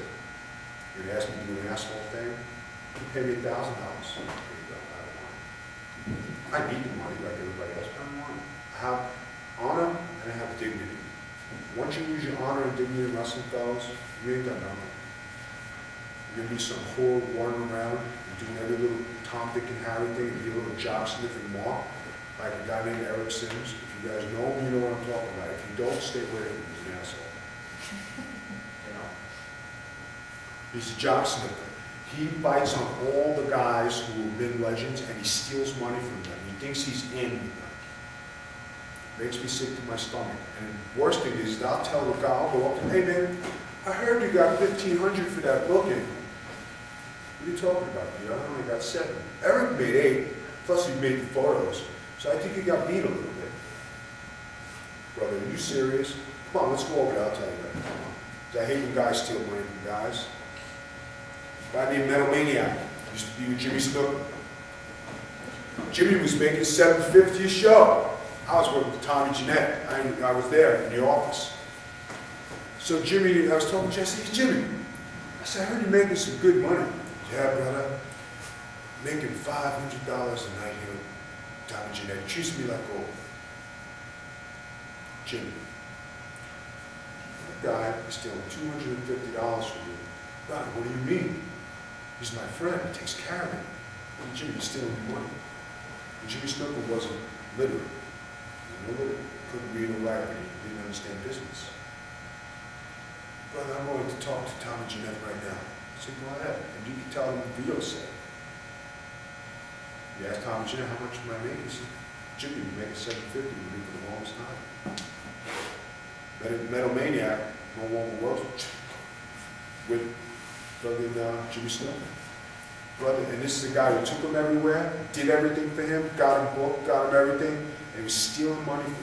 You're going to ask me to do an asshole thing? You pay me $1,000. There you go. I don't want it. I need the money like everybody else, but I don't want it. I have honor and I have dignity. Once you lose your honor and dignity in wrestling, fellas, you ain't got nothing. You're going to be some whore wandering around and doing every little Tom, Dick, and Harry thing and be a little job sniffing mark. Like a guy named Eric Sims. If you guys know him, you know what I'm talking about. If you don't, stay away from him. He's an asshole. You know? He's a job sniffer. He bites on all the guys who have been legends and he steals money from them. He thinks he's in with them. Makes me sick to my stomach. And the worst thing is, I'll tell the guy, I'll go up to him, hey man, I heard you got $1,500 for that booking. What are you talking about, dude? I only got 7. Eric made 8, plus he made the photos. So I think you got beat a little bit. Brother, are you serious? Come on, let's go over there, I'll tell you that. Come on. 'Cause I hate when guys steal money from guys. A guy named Metal Maniac used to be with Jimmy Snuka. Jimmy was making $750 a show. I was working with Tommy Jeanette. I was there in the office. So Jimmy, I was talking to Jimmy, I said, hey, Jimmy, I said, I heard you're making some good money. Yeah, brother, making $500 a night here. Tommy Jeanette treats me like gold. Jimmy, that guy is stealing $250 from you. Ron, what do you mean? He's my friend, he takes care of me. And Jimmy, you're stealing me money. And Jimmy Snuka wasn't literate. He couldn't read or write, but he didn't understand business. Brother, I'm going to talk to Tommy Jeanette right now. I said, go ahead, and you can tell him what Vito said. You asked Tommy Jeanette, how much am I making? He said, Jimmy, you make $750 with me for the longest time. Metal Maniac no longer works with fucking Jimmy Snuka. Brother, and this is a guy who took him everywhere, did everything for him, got him booked, got him everything, and he was stealing money from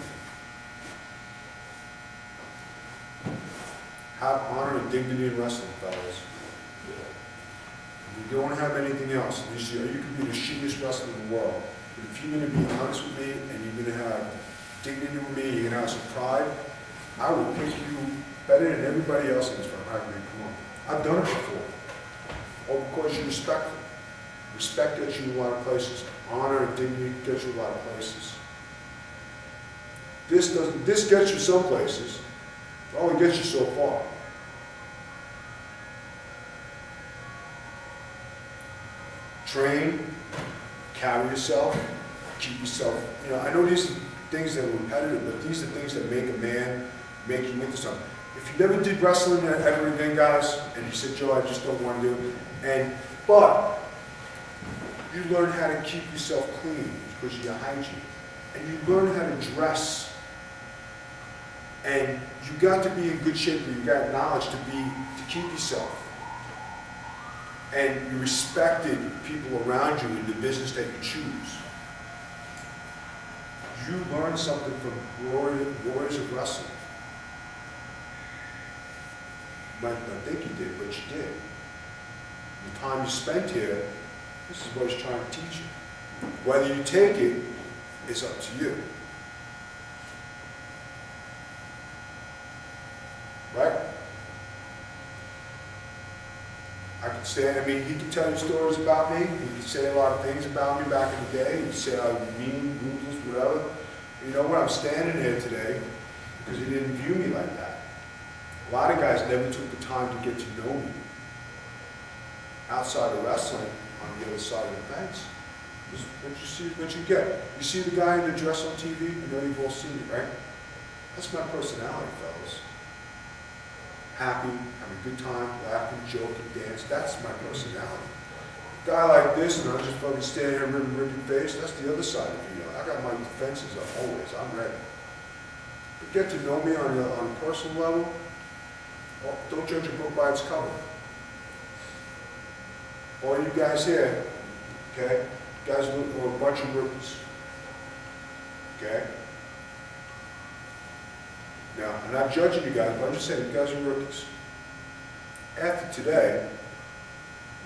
him. Have honor and dignity in wrestling, fellas. You don't have anything else. You could be the shittiest wrestler in the world. But if you're going to be honest with me and you're going to have dignity with me, you're going to have some pride, I will pick you better than everybody else in this firm. I mean, come on. I've done it before. All because you're respectful. Respect gets you a lot of places. Honor and dignity gets you a lot of places. This gets you some places. It only gets you so far. Train, carry yourself, keep yourself, I know these are things that are repetitive, but these are things that make a man, make you into something. If you never did wrestling ever again, guys, and you said, Joe, I just don't want to do it, but you learn how to keep yourself clean because of your hygiene, and you learn how to dress, and you got to be in good shape, or you got knowledge to keep yourself. And you respected people around you in the business that you choose. You learned something from Warriors of Wrestling. You might not think you did, but you did. The time you spent here, this is what he's trying to teach you. Whether you take it, it's up to you. Right? I could say, he can tell you stories about me. He can say a lot of things about me back in the day. He can say I was mean, ruthless, whatever. You know what? I'm standing here today because he didn't view me like that. A lot of guys never took the time to get to know me. Outside of wrestling, on the other side of the fence, what you get. You see the guy in the dress on TV? You know you've all seen it, right? That's my personality, fellas. Happy, having a good time, laughing, joking, dance. That's my personality. A guy like this, and I'm just fucking standing here ripping face, that's the other side of me. I got my defenses up always. I'm ready. But get to know me on a personal level. Well, don't judge a book by its cover. All you guys here, okay? You guys are a bunch of rookies. Okay? Now, I'm not judging you guys, but I'm just saying you guys are rookies. After today,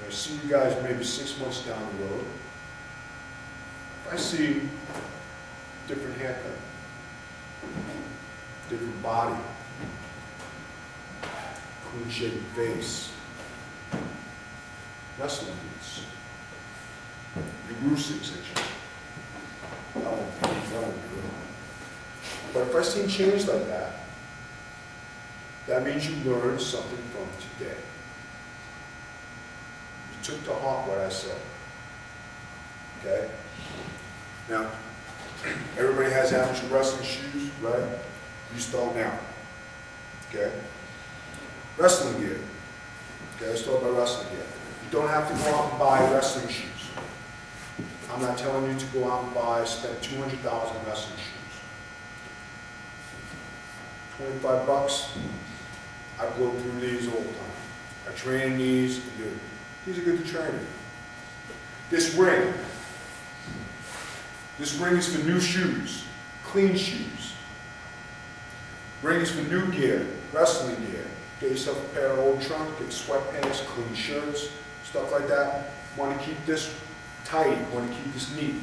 I see you guys maybe 6 months down the road. If I see different haircut, different body, clean-shaven face, wrestling boots, your roof 6 inches. That won't be good. But if I see change like that, that means you learned something from today. You took to heart what I said. Okay? Now, everybody has amateur wrestling shoes, right? You start now. Okay? Wrestling gear. Okay, let's talk about wrestling gear. You don't have to go out and buy wrestling shoes. I'm not telling you to go out and spend $200 on wrestling shoes. 25 bucks, I blow through these all the time. I train in these, and these are good to train in. This ring is for new shoes, clean shoes. Ring is for new gear, wrestling gear. Get yourself a pair of old trunks, get sweatpants, clean shirts, stuff like that. Want to keep this tight, want to keep this neat.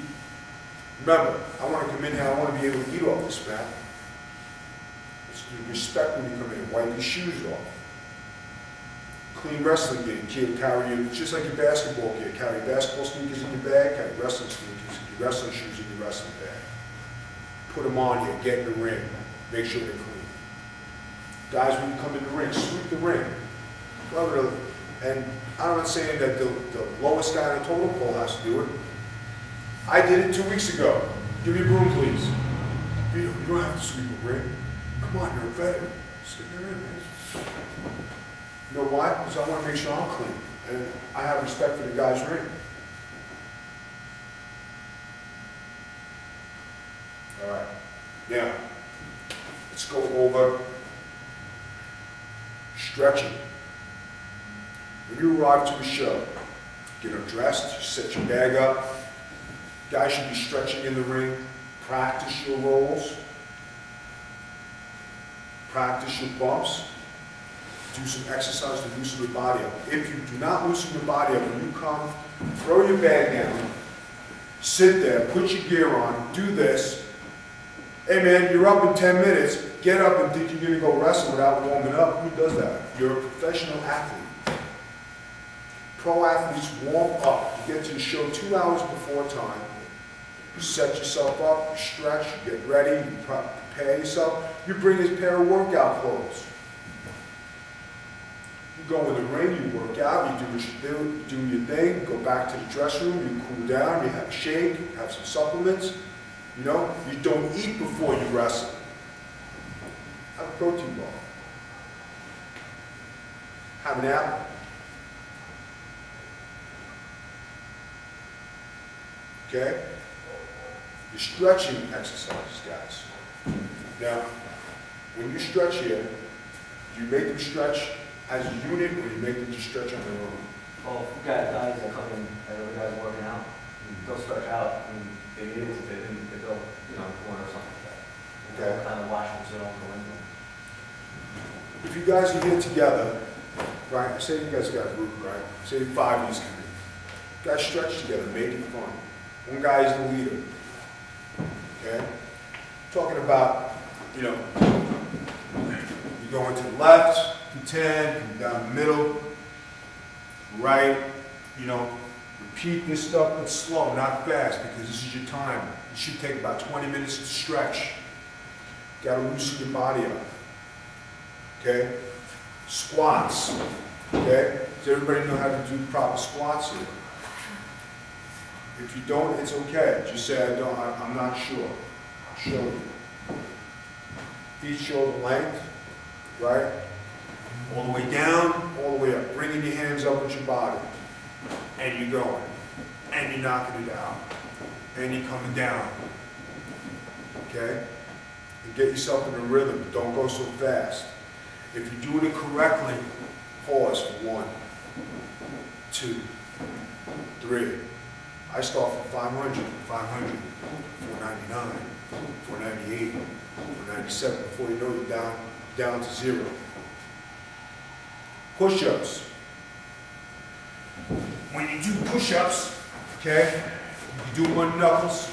Remember, I want to come in here, I want to be able to eat off this mat. Respect when you come in. Wipe your shoes off. Clean wrestling gear. Carry your, just like your basketball gear. Carry basketball sneakers in your bag. Carry wrestling sneakers, your wrestling shoes in your wrestling bag. Put them on here. Get in the ring. Make sure they're clean. Guys, when you come in the ring, sweep the ring. And I'm not saying that the lowest guy on the totem pole has to do it. I did it 2 weeks ago. Give me a broom, please. You don't have to sweep a ring. Come on, you're a veteran. Just get in, man. You know why? Because I want to make sure I'm clean. And I have respect for the guy's ring. All right. Now, let's go over stretching. When you arrive to a show, get undressed, set your bag up. Guys should be stretching in the ring. Practice your rolls. Practice your bumps. to do some exercise to loosen your body up. If you do not loosen your body up, when you come, throw your bag down, sit there, put your gear on, do this. Hey man, you're up in 10 minutes, get up and think you're gonna go wrestle without warming up. Who does that? You're a professional athlete. Pro athletes warm up. You get to the show 2 hours before time. You set yourself up, you stretch, you get ready, you prepare yourself. You bring a pair of workout clothes. You go in the ring, you work out, you do what you do, you do your thing, go back to the dressing room, you cool down, you have a shake, you have some supplements. You know, you don't eat before you wrestle. Have a protein bar. Have an apple. Okay? You're stretching exercises, guys. Now, when you stretch here, do you make them stretch as a unit or you make them just stretch on their own? Well, if we got guys that come in, and other guys working out, they'll stretch out. I mean, they need it, if they didn't, they go, you know, corner or something like that. Okay. Kind of watch them so they don't go in there. If you guys are here together, right, say you guys got a group, right? Say 5 of these come in. You guys stretch together, make it fun. One guy is the leader. Okay? Talking about, you know, you go into the left, to 10, come down the middle, right, you know, repeat this stuff, but slow, not fast, because this is your time. It should take about 20 minutes to stretch. You gotta loosen your body up. Okay? Squats. Okay? Does everybody know how to do proper squats here? If you don't, it's okay. Just say, I'm not sure. I'll show you. Feet shoulder length, right? All the way down, all the way up. Bringing your hands up with your body. And you're going. And you're knocking it out. And you're coming down. Okay? And get yourself in a rhythm. Don't go so fast. If you're doing it correctly, pause for 1, 2, 3. I start from 500, 500, 499, 498, 497. Before you know it, you're down to 0. Push-ups. When you do push-ups, okay, you do 1 knuckles,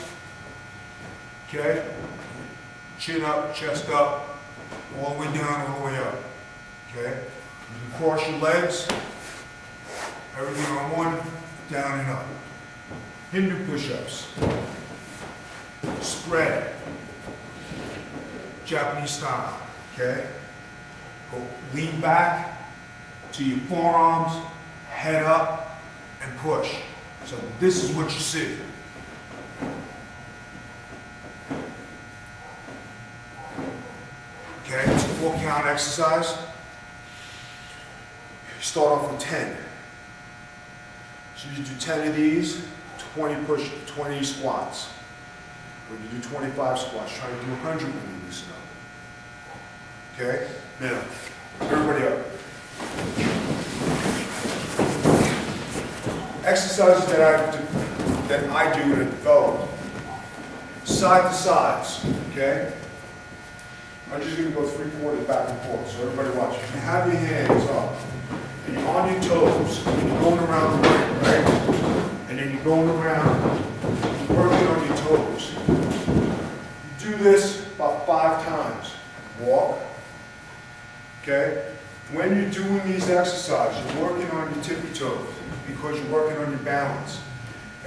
okay, chin up, chest up, all the way down, all the way up, okay. You can cross your legs, everything on 1, down and up. Hindu push-ups, spread, Japanese style, okay. Go lean back to your forearms, head up, and push. So this is what you see. Okay, it's a 4-count exercise. Start off with 10. So you do 10 of these, 20 squats. When you do 25 squats, try to do 100 when you loosen up. Okay? Now, everybody up. Exercises that I do and have developed. Side to sides, okay? I'm just going to go 3/4 back and forth, so everybody watch. If you have your hands up, and you're on your toes, and you're going around the ring, right? And then you're going around, working on your toes. You do this about 5 times. Walk, okay? When you're doing these exercises, you're working on your tippy toes because you're working on your balance.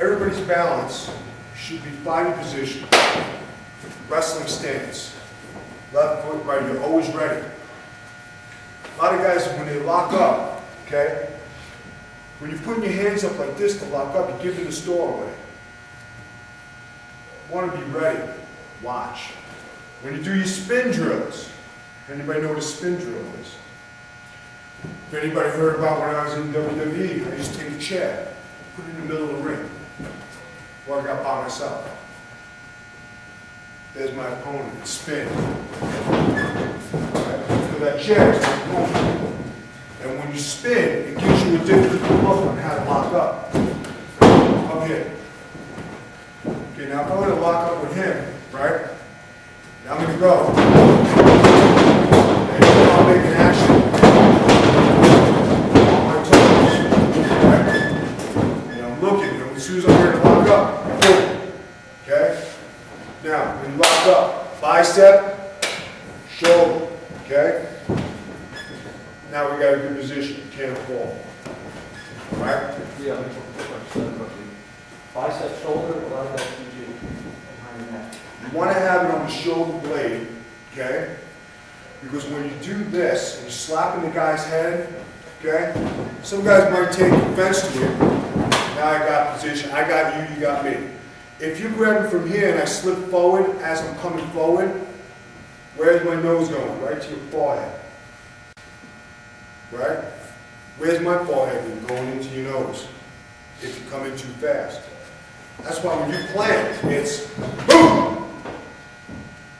Everybody's balance should be body position, wrestling stance. Left foot, right, you're always ready. A lot of guys, when they lock up, okay, when you're putting your hands up like this to lock up, you're giving the store away. You want to be ready. Watch. When you do your spin drills, anybody know what a spin drill is? If anybody heard about when I was in WWE, I used to take a chair, put it in the middle of the ring, work out by myself. There's my opponent, spin. Right? So that chair is my opponent. And when you spin, it gives you a different look on how to lock up. Up here. Okay, now if I'm going to lock up with him, right? Now I'm going to go. And I'll make an action. position, you can't fall. All right? Yeah, bicep, shoulder, a lot of that you do behind the neck. You want to have it on the shoulder blade, okay? Because when you do this, and you're slapping the guy's head, okay? Some guys might take offense to it. Now I got position, I got you, you got me. If you grab it from here and I slip forward as I'm coming forward, where's my nose going? Right to your forehead. Right? Where's my forehead going? Into your nose. If you come in too fast. That's why when you plant, it's boom!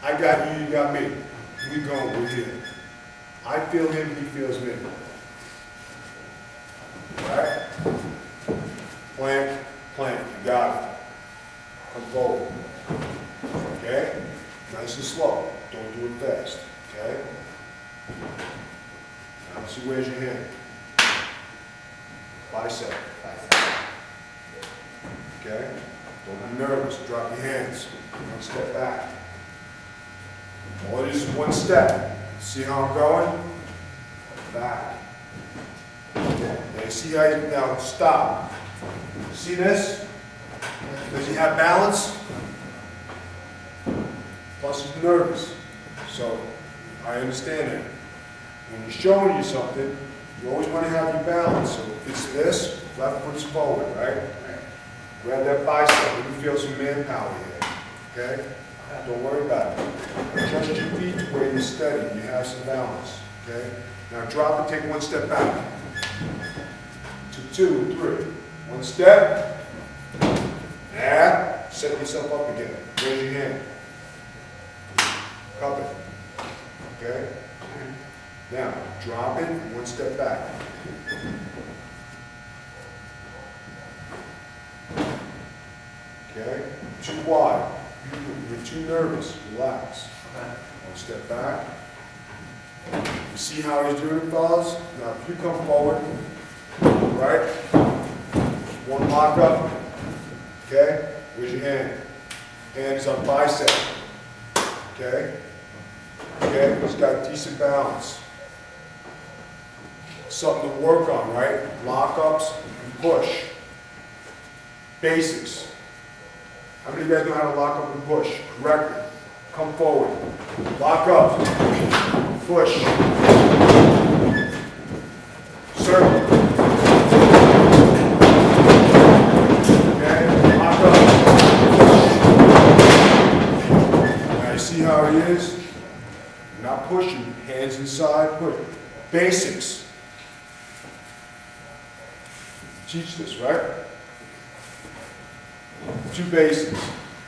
I got you, you got me. We going, we're here. I feel him, he feels me. Alright? Plant, plant, you got it. Come forward. Okay? Nice and slow. Don't do it fast. Okay? Now see, where's your hand? Bicep. Okay? Don't be nervous. Drop your hands. One step back. All it is one step. See how I'm going? Back. Okay. Now see how you, now stop. See this? Does he have balance? Plus he's nervous. So I understand that. When you're showing you something, you always want to have your balance. So if it's this, left foot's forward, right? Grab that bicep. Let me feel some manpower here. Okay? Don't worry about it. Adjust your feet to where you're steady and you have some balance. Okay? Now drop it, take one step back. To 2, 3. One step. Yeah. Set yourself up again. Raise your hand. Cup it. Okay? Now, drop it, one step back. Okay? Too wide. You're too nervous. Relax. One step back. You see how he's doing it, fellas? Now, if you come forward, right? One lock up. Okay? Where's your hand? Hand is on bicep. Okay? Okay? He's got decent balance. Something to work on, right? Lock-ups and push. Basics. How many of you guys know how to lock up and push correctly? Come forward. Lock up. Push. Circle. Okay? Lock up. Push. Now you see how he is? Not pushing. Hands inside. Push. Basics. Teach this, right? 2 basics.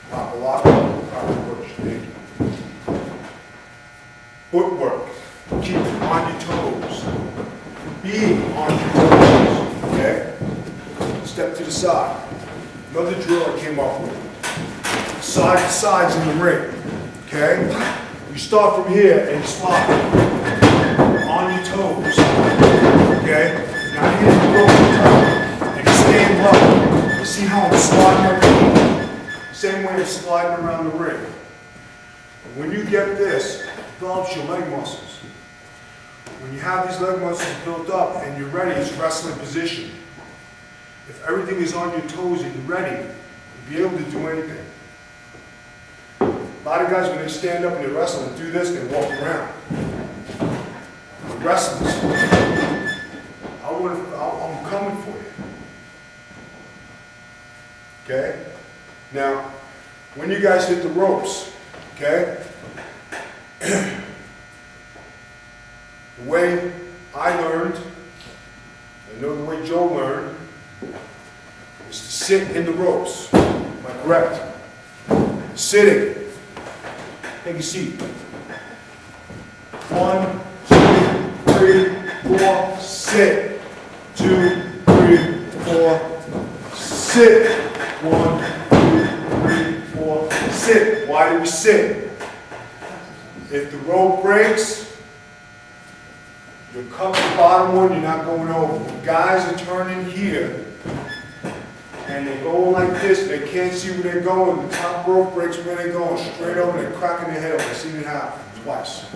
Pop a lock, pop a push. Thank you. Footwork. Keep it on your toes. Being on your toes. Okay? Step to the side. Another drill I came up with. Side to sides in the ring. Okay? You start from here and slide. On your toes. Okay? Now here's the rope. Stand low. You see how I'm sliding around? Same way of sliding around the ring. And when you get this, it develops your leg muscles. When you have these leg muscles built up and you're ready, it's wrestling position. If everything is on your toes and you're ready, you'll be able to do anything. A lot of guys, when they stand up and they wrestle and do this, they walk around. The wrestlers, I'm coming for you. Okay? Now, when you guys hit the ropes, okay? The way I learned, I know the way Joe learned, is to sit in the ropes. Am I correct? Sitting. Take a seat. 1, 2, 3, 4, sit. 2, 3, 4, sit. 1, 2, 3, 4, sit. Why do we sit? If the rope breaks, you'll cover the bottom one, you're not going over. When guys are turning here, and they're going like this, they can't see where they're going, the top rope breaks where they're going, straight over, they're cracking their head over. I've seen it happen twice.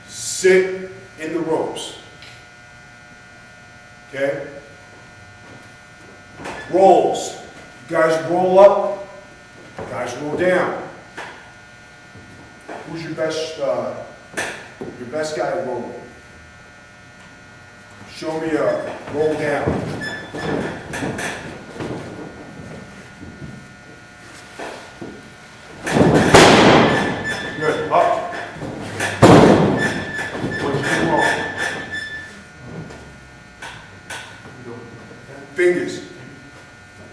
Sit in the ropes. Okay? Rolls. You guys roll up, you guys roll down. Who's your best guy at rolling? Show me a roll down. Good. Up. What'd you do wrong? Fingers.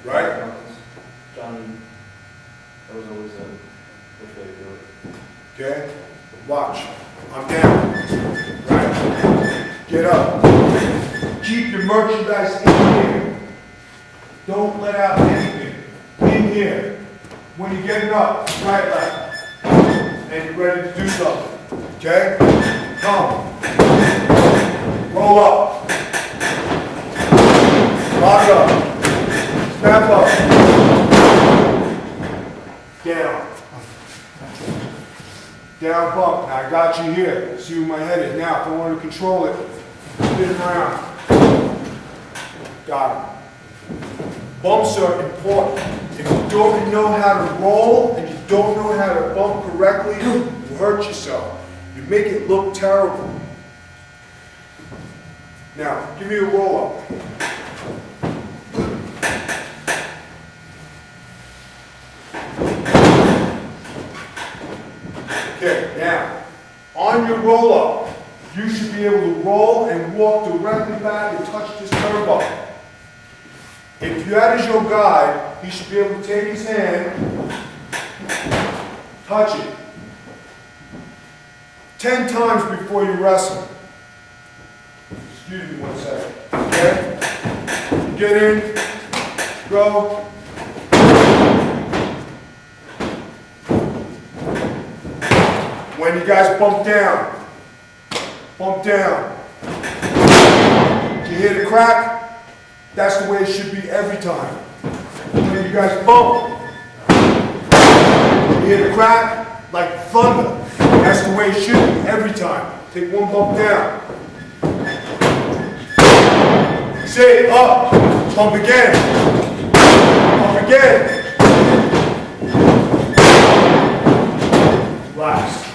Right? Johnny, that was always which way to do it. Okay? Watch. I'm down. Right? Get up. Keep your merchandise in here. Don't let out anything. In here. When you're getting up, right, left. And you're ready to do something. Okay? Come. Roll up. Lock up. Snap up. Down. Down bump. Now I got you here. See where my head is. Now if I want to control it, spin it around. Got it. Bumps are important. If you don't know how to roll and you don't know how to bump correctly, you hurt yourself. You make it look terrible. Now, give me a roll up. Okay, now, on your roll up, you should be able to roll and walk directly back and touch this turnbuckle. If you had as your guide, he should be able to take his hand, touch it 10 times before you wrestle. Excuse me 1 second. Okay? Get in, go. When you guys bump down, bump down. Do you hear the crack? That's the way it should be every time. When you guys bump, you hear the crack like thunder. That's the way it should be every time. Take one bump down. Say up, bump again, bump again. Relax.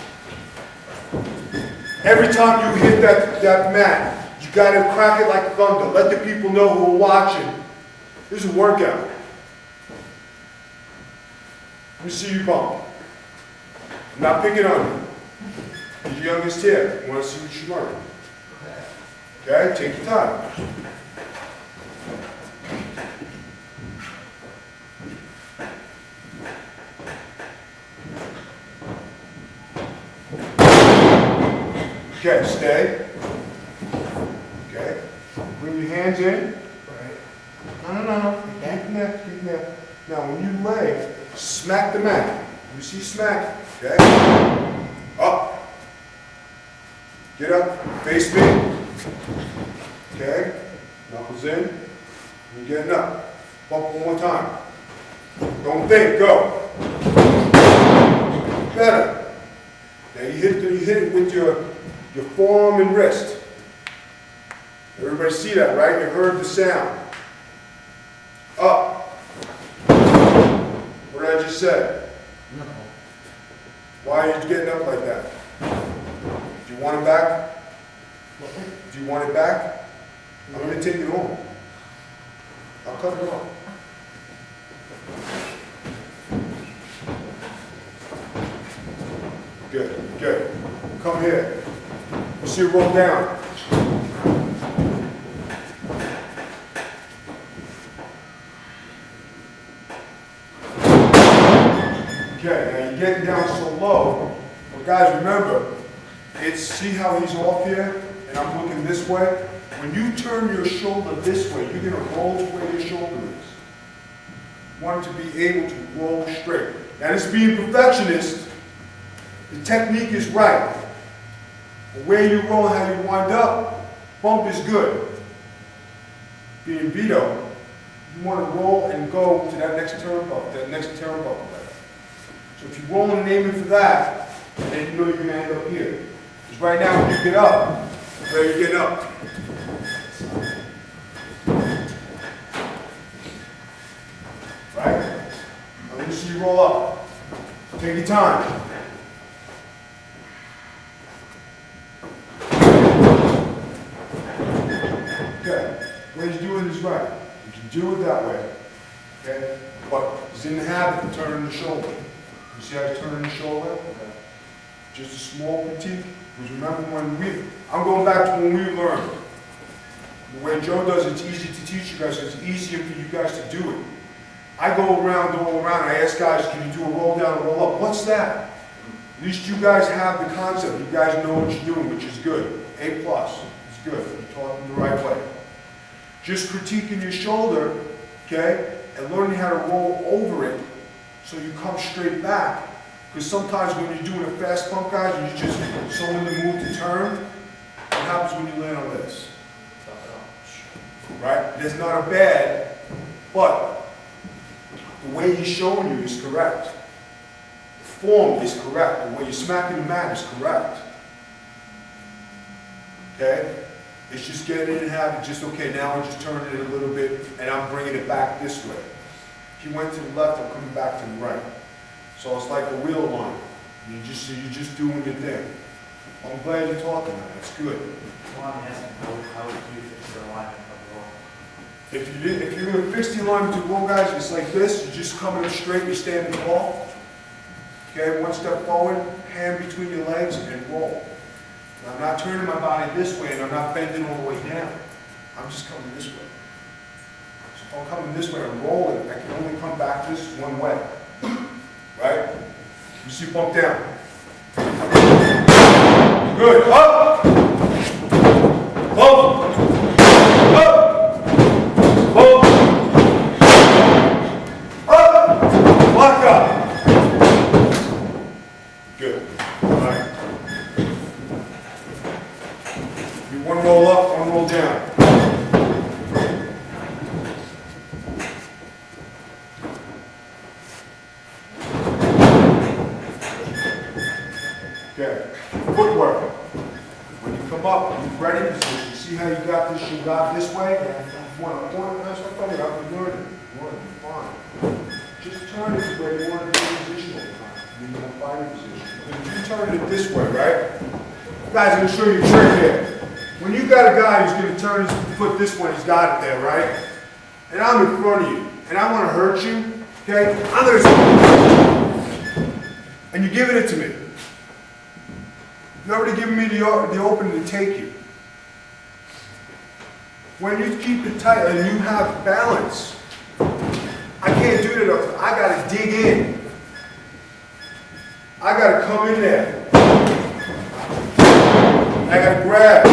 Every time you hit that mat, you gotta crack it like thunder. Let the people know who are watching. This is a workout. Let me see you bump. I'm not picking on you. You're the youngest here. I want to see what you learn. Okay? Take your time. Okay, stay. Okay. Bring your hands in. Right. No. Keep them there. Now, when you lay, smack the mat. You see smack. Okay? Up. Get up. Face me. Okay? Knuckles in. You're getting up. Bump one more time. Don't think. Go. Better. Now you hit it with your forearm and wrist. Everybody see that, right? You heard the sound. Up. What did I just say? No. Why are you getting up like that? Do you want it back? Do you want it back? I'm going to take it home. I'll cut it off. Good. Come here. You see it roll down. Okay, now you're getting down so low. But guys, remember, see how he's off here, and I'm looking this way? When you turn your shoulder this way, you're going to roll to where your shoulder is. You want to be able to roll straight. Now this being perfectionist, the technique is right. But where you roll and how you wind up, bump is good. Being Vito, you want to roll and go to that next turnbuckle. So if you're rolling and aiming for that, then you know you're going to end up here. Because right now when you get up, Where are you getting up? Right? Now let me see you roll up. Take your time. Okay. What he's doing is right. You can do it that way. Okay? But he's in the habit of turning the shoulder. You see how he's turning the shoulder? Okay. Just a small critique. Because remember I'm going back to when we learned. The way Joe does it's easy to teach you guys, it's easier for you guys to do it. I go around, I ask guys, can you do a roll down, a roll up? What's that? At least you guys have the concept. You guys know what you're doing, which is good. A+. It's good. You taught them the right way. Just critiquing your shoulder, okay, and learning how to roll over it so you come straight back. Because sometimes when you're doing a fast pump, guys, you're just so in the mood to turn. What happens when you land on this? Right? It's not a bad, but the way he's showing you is correct. The form is correct. The way you're smacking the mat is correct. Okay? It's just getting in and having just, okay, now I'm just turning it a little bit and I'm bringing it back this way. If you went to the left, I'm coming back to the right. So it's like a wheel line. You're just doing your thing. I'm glad you're talking about it. It's good. Well, I'm asking, how would you fix the alignment of the roll? If you're going to fix the alignment to roll, guys, it's like this. You're just coming up straight, you're standing tall. Okay, one step forward, hand between your legs, and roll. Now, I'm not turning my body this way, and I'm not bending all the way down. I'm just coming this way. So if I'm coming this way, I'm rolling. I can only come back this one way. Right? You see, bump down. Good. Up. Bump. Up. Bump. Up. Lock up. Good. All right. You one roll up, one roll down. Okay. Footwork. When you come up, you ready position. You see how you got this? You got this way. You want to point. That's what I'm talking about. You're learning. You want to be fine. Just turn it the way you want to be in position all the time. You want to find a position. If you turn it this way, right? Guys, I'm going to show you a trick here. When you got a guy who's going to turn his foot this way, he's got it there, right? And I'm in front of you, and I want to hurt you. Okay? I'm going to. And you're giving it to me. You've already given me the opening to take you. When you keep it tight and you have balance, I can't do that. I got to dig in. I got to come in there. I got to grab.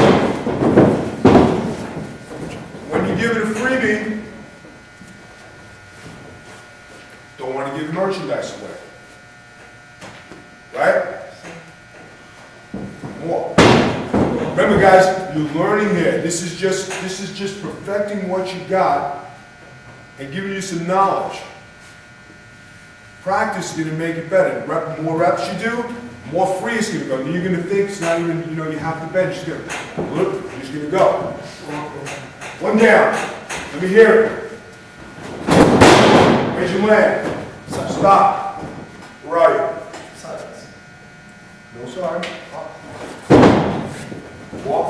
When you give it a freebie, don't want to give merchandise away. Right? More. Remember, guys, you're learning here. This is just perfecting what you got and giving you some knowledge. Practice is going to make it better. More reps you do, more free it's going to go. Then you're going to think it's not even, you have to bend. You're just going to go. One down. Let me hear it. Raise your leg. Stop. Where are you? No, sorry. Up. Walk.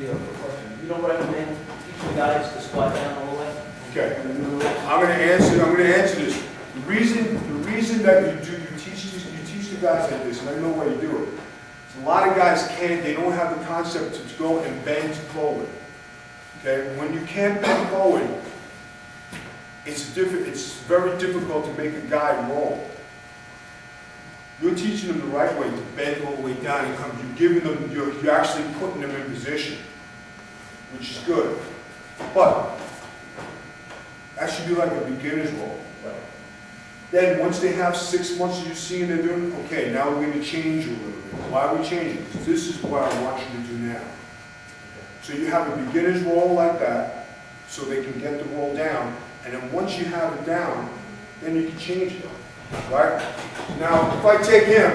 Yeah, question. You don't recommend teaching guys to squat down all the way? Okay. I'm going to answer this. The reason that you teach the guys like this, and I know why you do it. A lot of guys they don't have the concept to go and bend forward. Okay? When you can't bend forward, it's very difficult to make a guy roll. You're teaching them the right way to bend all the way down and come. You're actually putting them in position, which is good. But that should be like a beginner's roll. Right. Then once they have 6 months of you seeing they're doing, okay, now we're going to change a little bit. Why are we changing? Because this is what I want you to do now. So you have a beginner's roll like that, so they can get the roll down, and then once you have it down, then you can change it. Right? Now, if I take him,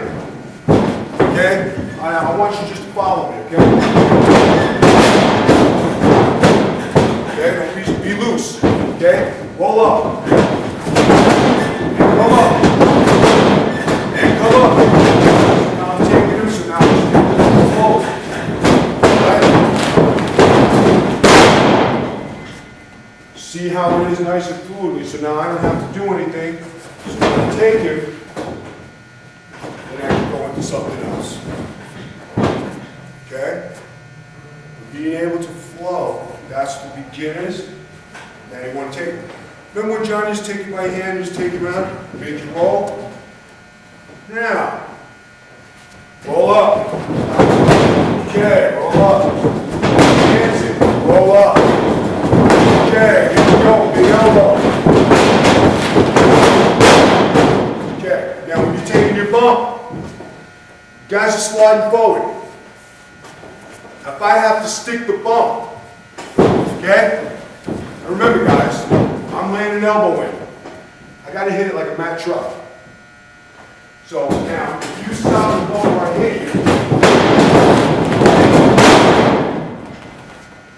okay, Okay? I want you just to follow me, okay? Okay? Don't be loose. Okay? Roll up. And come up. And come up. Now I'm taking him, so now I'm just close. Right? See how it is nice and fluidly, so now I don't have to do anything. So when I take him, then I can go into something else. Okay? Being able to flow, that's the beginners. Now you want to take him. Remember when Johnny just take you by hand, just take him out, make you roll? Now, roll up. Okay, roll up. Dancing, roll up. Okay, here we go, big elbow. Okay, now when you're taking your bump, you guys are sliding forward. If I have to stick the bump, okay? Now remember guys, I'm laying an elbow in. I gotta hit it like a Mack truck. So now, if you stop the bump where I hit you,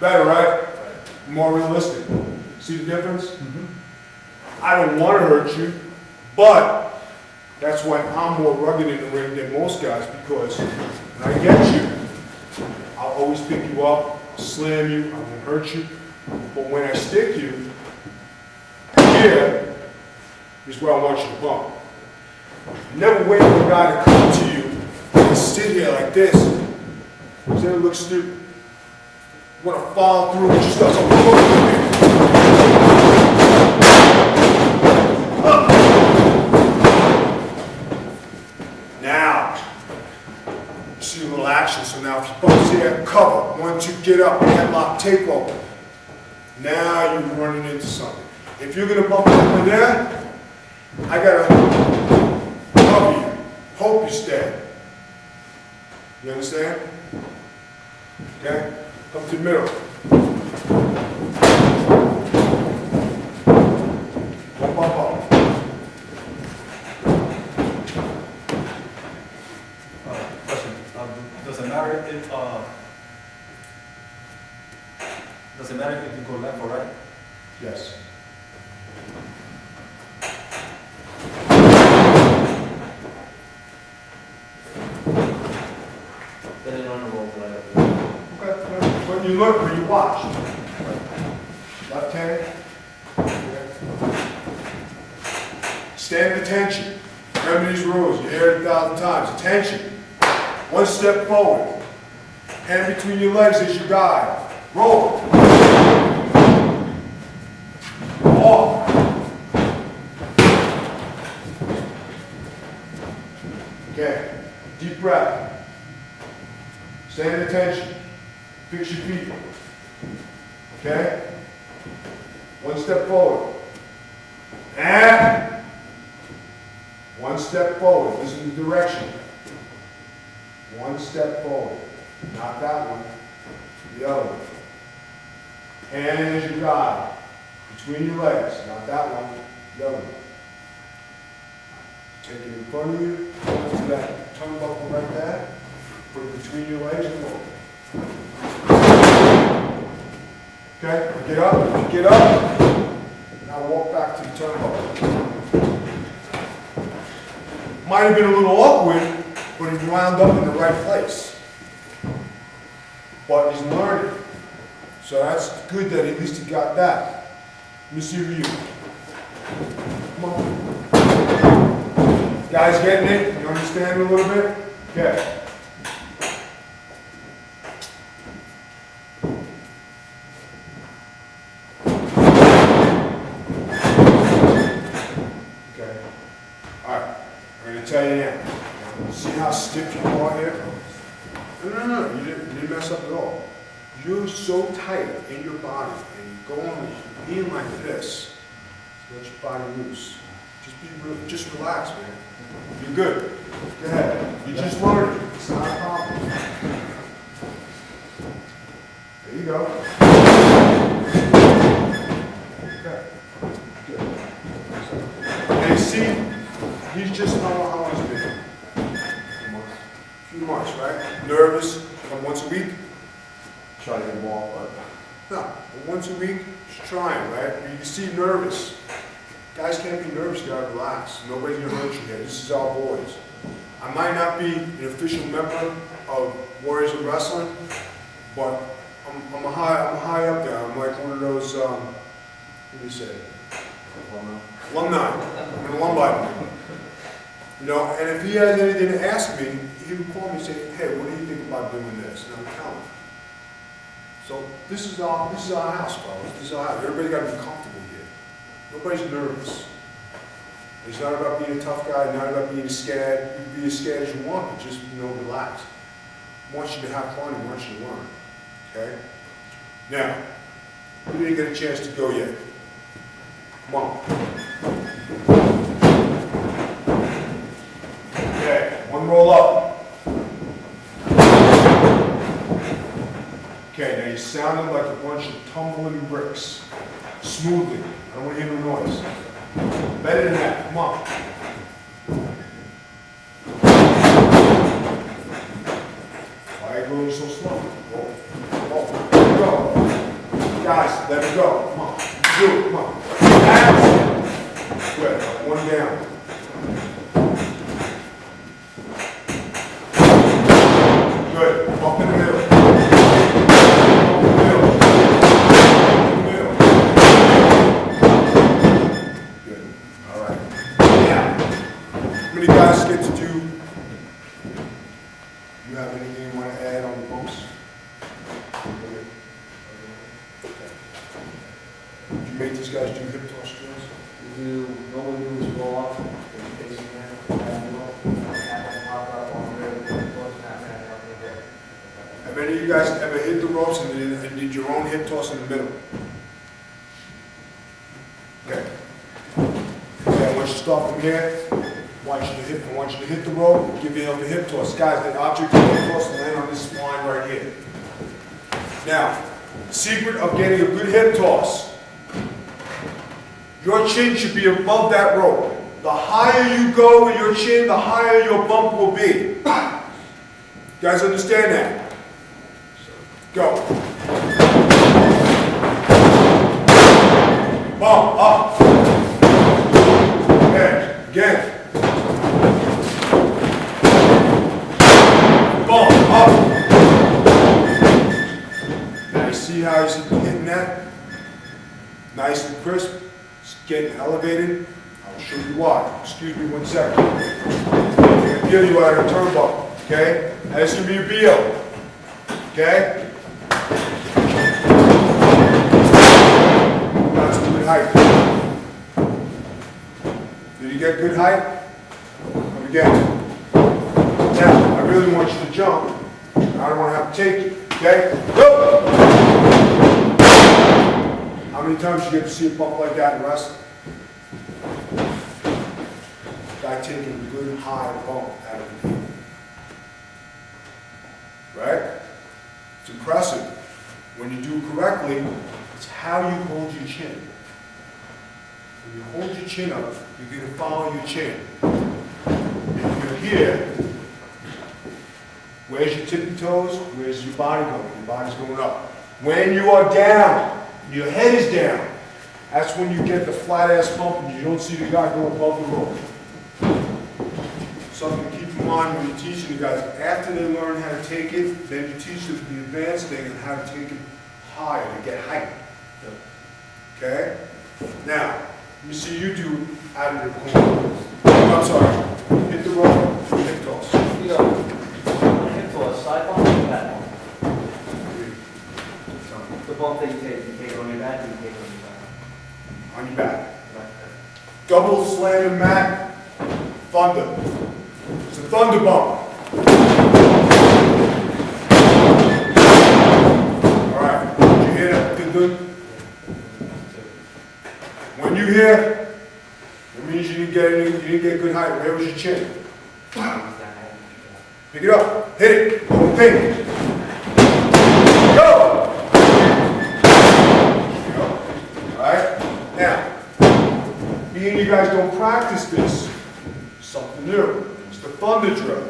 better, right? More realistic. See the difference? Mm-hmm. I don't want to hurt you, but that's why I'm more rugged in the ring than most guys, because when I get you, I'll always pick you up, I'll slam you, I won't hurt you. But when I stick you, here is where I want you to bump. Never wait for a guy to come to you and sit here like this. Does that look stupid? You want to follow through and just start Now, you see a little action. So now if you both here, cover. 1, 2, get up, headlock, take over. Now you're running into something. If you're going to bump over there, I got to cover you. Hope you stay. You understand? Okay? Come to the middle. Bump up. Question. Does it matter if you go left or right? Yes. Then it unrolls right up. Okay. When you look, when you watch. Left hand. Stand at attention. Remember these rules. You hear it 1,000 times. Attention. 1 step forward. Hand between your legs as you guide. Roll. Off. Okay. Deep breath. Stand at attention. Fix your feet. Okay? 1 step forward. And 1 step forward. Listen to the direction. 1 step forward. Not that one. The other one. Hand as you guide. Between your legs. Not that one. The other one. Take it in front of you. Come to that tongue buckle right there. Put it between your legs and roll. Okay, get up, get up. Now walk back to the turnbuckle. Might have been a little awkward, but he wound up in the right place. But he's learning. So that's good that at least he got that. Let me see you. Come on. Guys getting it? You understand a little bit? Okay. Tell you now. See how stiff you are here? No, you didn't mess up at all. You're so tight in your body, and you go on being like this. Let your body loose. Just relax, man. You're good. Go ahead. You're just learning. It's not a problem. There you go. Okay. Good. And see, he's just not how it's been. A few months. come once a week? Try to get more, but. No, but once a week, just trying, right? You seem nervous. Guys can't be nervous, you gotta relax. Nobody's gonna hurt you here. This is our boys. I might not be an official member of Warriors of Wrestling, but I'm high up there. I'm like one of those, what do you say? Alumni. I'm an alumni. You know, and if he has anything to ask me, he would call me and say, hey, what do you think about doing this? And I would tell him. So this is our house, fellas. This is our house. Everybody got to be comfortable here. Nobody's nervous. It's not about being a tough guy, not about being scared. You can be as scared as you want, but just, relax. I want you to have fun. I want you to learn. Okay? Now, we didn't get a chance to go yet. Come on. Okay, one roll up. Okay, now you're sounding like a bunch of tumbling bricks. Smoothly. I don't want to hear no noise. Better than that. Come on. Why are you going so slow? Roll. Roll. Let it go. Guys, let it go. Come on. Do it. Come on. That's good. One down. Good. Up in the middle. You guys get to do. You have anything you want to add on the bumps? Okay. Did you make these guys do hip toss drills? Normally do is roll up, and facing in, and roll, pop up on the snap man, up in the bit. Have any of you guys ever hit the ropes and did your own hip toss in the middle? Okay. Okay, I want you to start from here. I want you to hit the rope, give yourself a hip toss. Guys, the object of the hip toss will land on this spine right here. Now, secret of getting a good hip toss. Your chin should be above that rope. The higher you go with your chin, the higher your bump will be. You guys understand that? Go. Bump, up. Okay, again. Up. Now you see how he's hitting that? Nice and crisp. It's getting elevated. I'll show you why. Excuse me 1 second. I'm going to feel you out of a turnbuckle. Okay? Now this is going to be a BO. Okay? That's good height. Did you get good height? Come again. Now, I really want you to jump. I don't want to have to take you. Okay? Go! How many times you get to see a bump like that in wrestling? Guy taking a good high bump out of the knee. Right? It's impressive. When you do it correctly, it's how you hold your chin. When you hold your chin up, you're going to follow your chin. If you're here, where's your tippy toes? Where's your body going? Your body's going up. When you are down, your head is down, that's when you get the flat ass bump and you don't see the guy go above the rope. Something to keep in mind when you're teaching the guys. After they learn how to take it, then you teach them the advanced thing and how to take it higher, to get height. Okay? Now, let me see you do out of your corner. I'm sorry. Hit the rope, hip toss. Hip toss, side bump or back bump? The bump that you take it on your back or you take it on your back? On your back. Right. Double slamming mat, thunder. It's a thunder bump. All right, did you hear that? Good. When you hear, it means you didn't get good height. Where was your chin? Pick it up, hit it, don't think. Go! Alright? Now, being you guys don't practice this, something new. It's the thunder drill.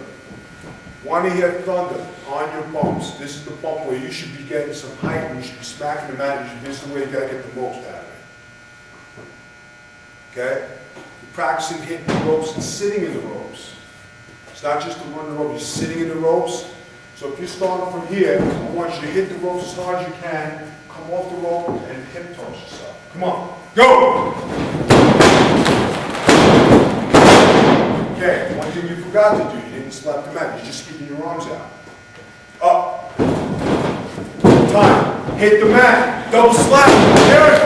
Want to hear thunder? on your bumps. This is the bump where you should be getting some height and you should be smacking the mat. This is the way you gotta get the most out of it. Okay? You're practicing hitting the ropes and sitting in the ropes. It's not just to run the rope, you're sitting in the ropes. So if you're starting from here, I want you to hit the ropes as hard as you can, come off the rope and hip toss yourself. Come on, go! Okay, one thing you forgot to do, you didn't slap the mat, you're just keeping your arms out. Up. Time. Hit the mat. Double slap. There.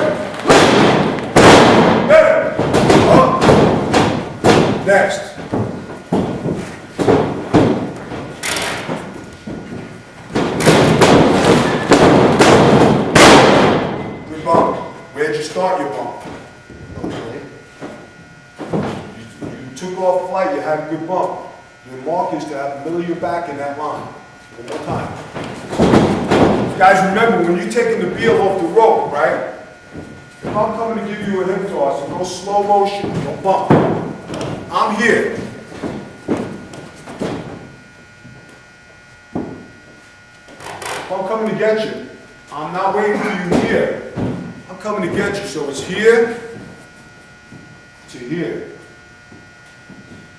There. Up. Next. Good bump. Where'd you start your bump? You took off flight, you had a good bump. Your mark is to have the middle of your back in that line. One more time. Guys, remember, when you're taking the heel off the rope, right? If I'm coming to give you a hip toss and go slow motion, you'll bump. I'm here. If I'm coming to get you, I'm not waiting for you here. I'm coming to get you, so it's here to here.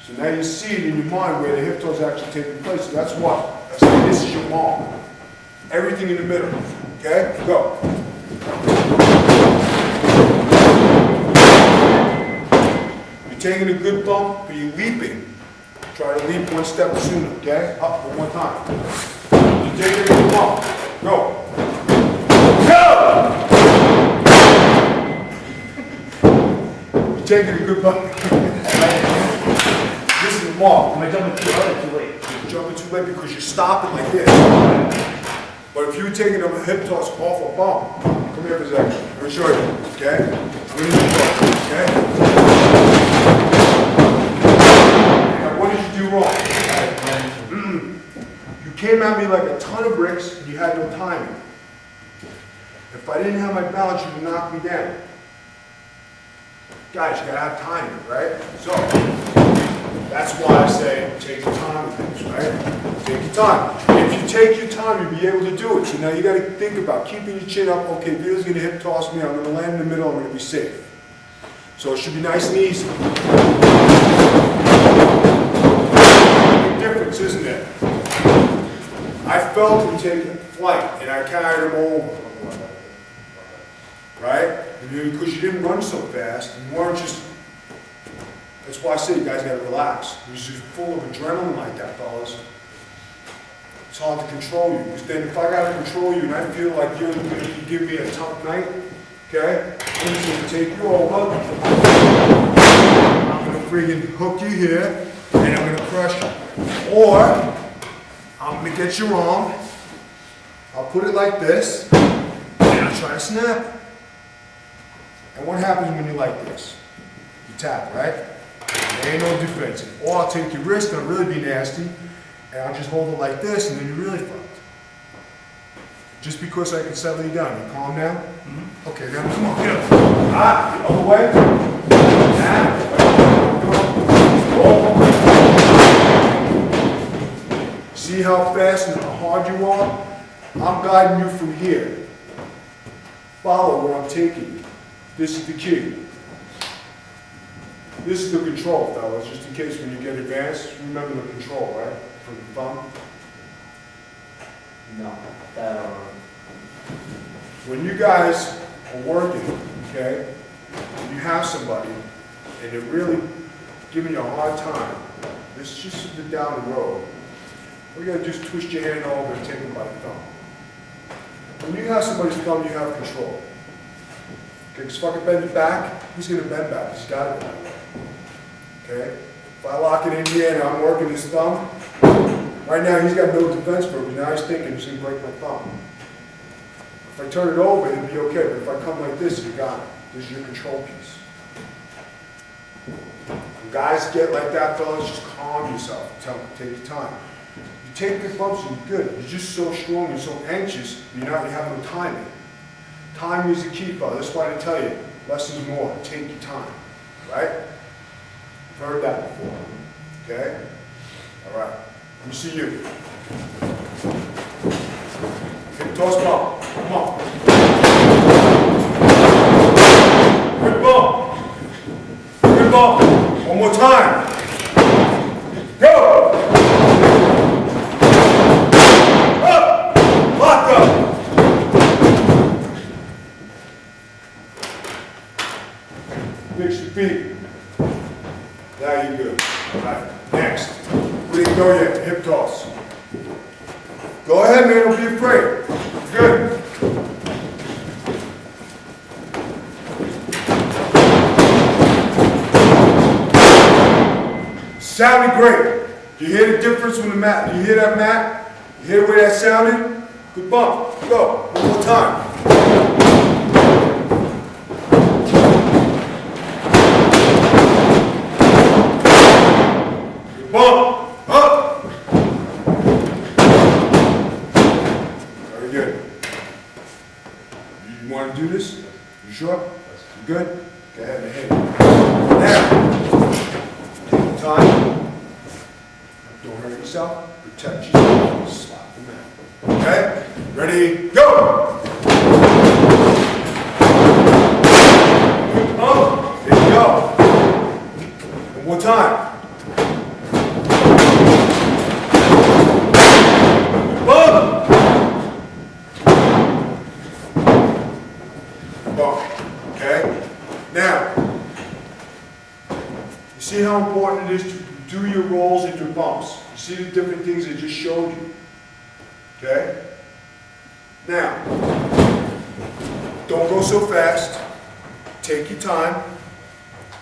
So now you see it in your mind where the hip toss is actually taking place. So that's what? That's like this is your mark. Everything in the middle. Okay? Go. You're taking a good bump, but you're leaping. Try to leap one step sooner. Okay? Up one more time. You're taking a good bump. Go. Go! You're taking a good bump. This is the mark. Am I jumping too early or too late? You're jumping too late because you're stopping like this. But if you're taking a hip toss off a bump, come here for a second. I'm going to show you, okay? I'm going to hip toss, okay? Now, what did you do wrong? You came at me like a ton of bricks and you had no timing. If I didn't have my balance, you would knock me down. Guys, you got to have timing, right? So, that's why I say take your time with things, right? Take your time. If you take your time, you'll be able to do it. So now you got to think about keeping your chin up. Okay, Vito's going to hip toss me. I'm going to land in the middle. I'm going to be safe. So it should be nice and easy. Big difference, isn't it? I felt him taking flight, and I carried him over. Right? Because you didn't run so fast, you weren't just. That's why I say you guys gotta relax. You're just full of adrenaline like that, fellas. It's hard to control you. Because then if I gotta control you and I feel like you're gonna give me a tough night, okay? I'm just gonna take you over. I'm gonna friggin' hook you here, and I'm gonna crush you. Or, I'm gonna get your arm, I'll put it like this, and I'll try to snap. And what happens when you like this? You tap, right? There ain't no defensive. Or I'll take your wrist, and I'll really be nasty, and I'll just hold it like this, and then you're really fucked. Just because I can settle you down. You calm down? Mm-hmm. Okay, now come on, get up. Ah, the other way. Now, see how fast and how hard you are? I'm guiding you from here. Follow where I'm taking you. This is the key. This is the control, fellas, just in case when you get advanced, remember the control, right? From the thumb. No, that When you guys are working, okay, you have somebody, and they're really giving you a hard time, this is just something down the road. All you gotta do is twist your hand over and take them by the thumb. When you have somebody's thumb, you have control. Okay, because if I can bend it back, he's gonna bend back, he's gotta bend back. Okay? If I lock it in here and I'm working his thumb, right now he's got no defense for me. Now he's thinking he's going to break my thumb. If I turn it over, it'll be okay. But if I come like this, you got it. This is your control piece. When guys get like that, fellas, just calm yourself. Tell them, take your time. You take good bumps and you're good. You're just so strong, you're so anxious, you have no timing. Timing is the key, fellas. That's why I tell you, less is more. Take your time. Right? Heard that before, okay? All right, let me see you. Hip toss bump. Come on. Good bump. Good bump. One more time. Go. Up. Lock up. Fix your feet. Now you're good. All right. Next. We didn't go yet. Hip toss. Go ahead, man. Don't be afraid. Good. Sounded great. You hear the difference from the mat? You hear that mat? You hear the way that sounded? Good bump. Go. One more time. Good bump. Up. Very good. You want to do this? You sure? You good? Go ahead and hit it. Now. Time. Don't hurt yourself. Protect yourself. Slap the mat. Okay? Ready? Go! Good bump. There you go. One more time. Good bump. Good bump. Okay? Now, see how important it is to do your rolls and your bumps. You see the different things I just showed you. Okay? Now, don't go so fast. Take your time.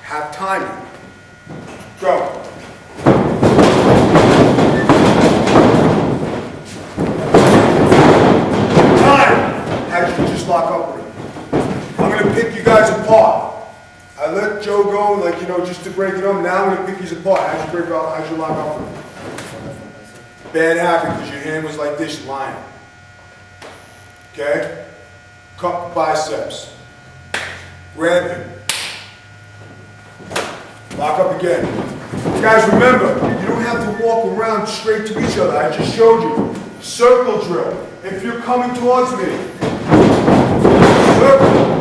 Have timing. Go. Time. How did you just lock up with it? I'm going to pick you guys apart. I let Joe go, like, you know, just to break it up. Now I'm going to pick these apart. How'd you break up? How'd you lock up with it? Bad habit, because your hand was like this, lying. Okay? Cup biceps. Grab him. Lock up again. Guys, remember, you don't have to walk around straight to each other. I just showed you. Circle drill. If you're coming towards me, circle.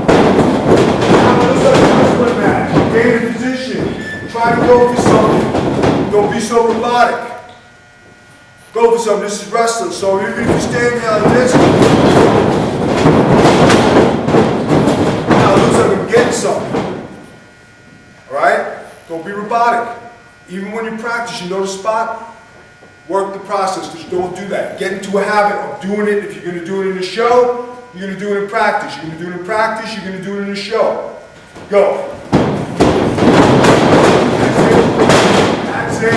Gain a position. Try to go for something. Don't be so robotic. Go for something. This is wrestling, so even if you stand there like this, now it looks like I'm getting something. Alright? Don't be robotic. Even when you practice, you know the spot, work the process, because you don't do that. Get into a habit of doing it. If you're going to do it in the show, you're going to do it in practice. You're going to do it in practice, you're going to do it in the show. Go. That's it.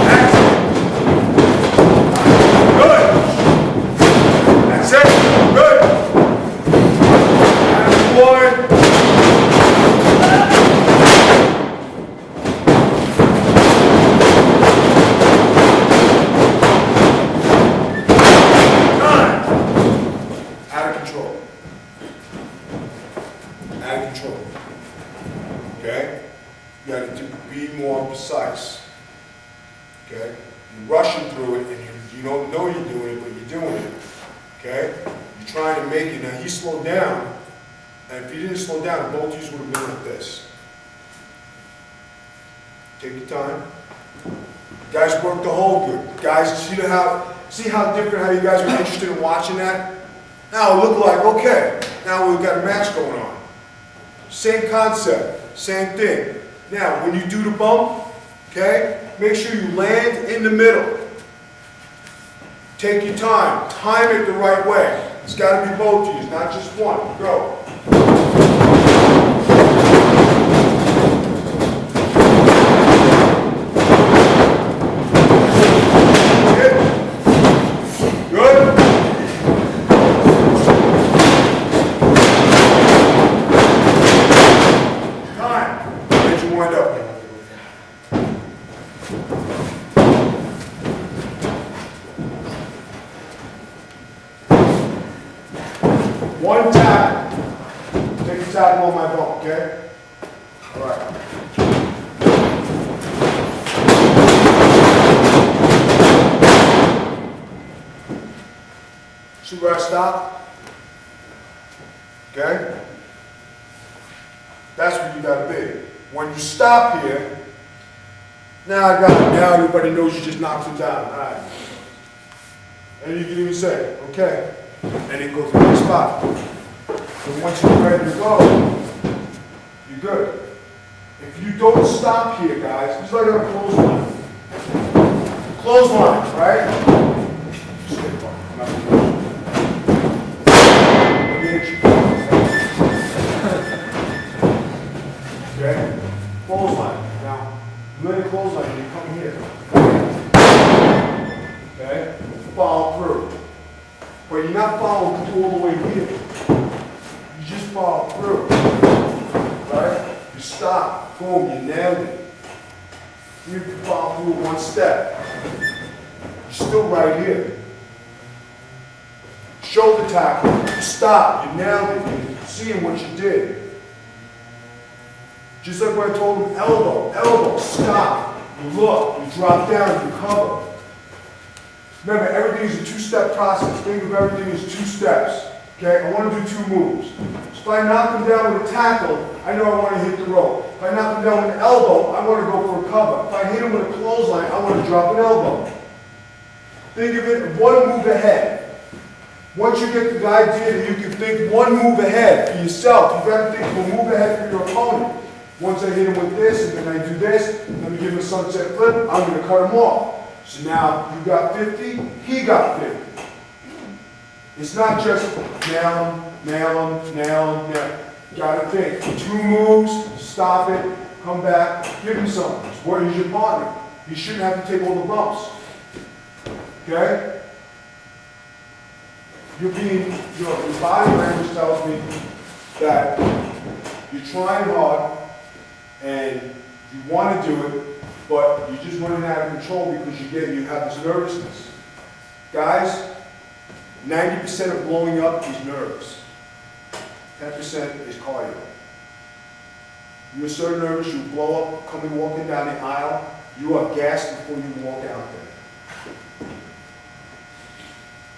That's it. Good. That's it. Good. That's one. Time. Out of control. Out of control. Okay? You got to be more precise. Okay? You're rushing through it and you don't know you're doing it, but you're doing it. Okay? You're trying to make it. Now he slowed down, and if he didn't slow down, both of you would have been like this. Take your time. Guys work the whole good. Guys, see how different, how you guys are interested in watching that? Now it looked like, okay, now we've got a match going on. Same concept, same thing. Now, when you do the bump, okay, make sure you land in the middle. Take your time. Time it the right way. It's got to be both of you, not just one. Go. One tap. Take a tap on my bump, okay? All right. See where I stop? Okay? That's where you gotta be. When you stop here, now I got it. Now everybody knows you just knocked him down. All right. And you can even say, okay. And then go to the next spot. So once you're ready to go, you're good. If you don't stop here, guys, it's like a clothesline. Clothesline, right? Just stay far. I'm not gonna push you. Let me hit you. Okay? Clothesline. Now, you let it clothesline, you come here. Okay? Follow through. But you're not following through all the way here. You just follow through. Right? You stop. Boom, you nailed it. You follow through one step. You're still right here. Shoulder tackle. You stop. You nailed it. You're seeing what you did. Just like when I told him, elbow, stop. You look, you drop down, you cover. Remember, everything is a two-step process. Think of everything as two steps. Okay, I want to do two moves. So if I knock him down with a tackle, I know I want to hit the rope. If I knock him down with an elbow, I want to go for a cover. If I hit him with a clothesline, I want to drop an elbow. Think of it one move ahead. Once you get the idea that you can think one move ahead for yourself, you've got to think of a move ahead for your opponent. Once I hit him with this, and then I do this, let me give him a sunset flip, I'm going to cut him off. So now, you got 50, he got 50. It's not just nail him. You got to think. Two moves, stop it, come back, give him something. He's your partner. He shouldn't have to take all the bumps. Okay? Your body language tells me that you're trying hard, and you want to do it, but you're just running out of control because you have this nervousness. Guys, 90% of blowing up is nerves. 10% is cardio. You're so nervous, you blow up, coming walking down the aisle, you are gassed before you walk out there.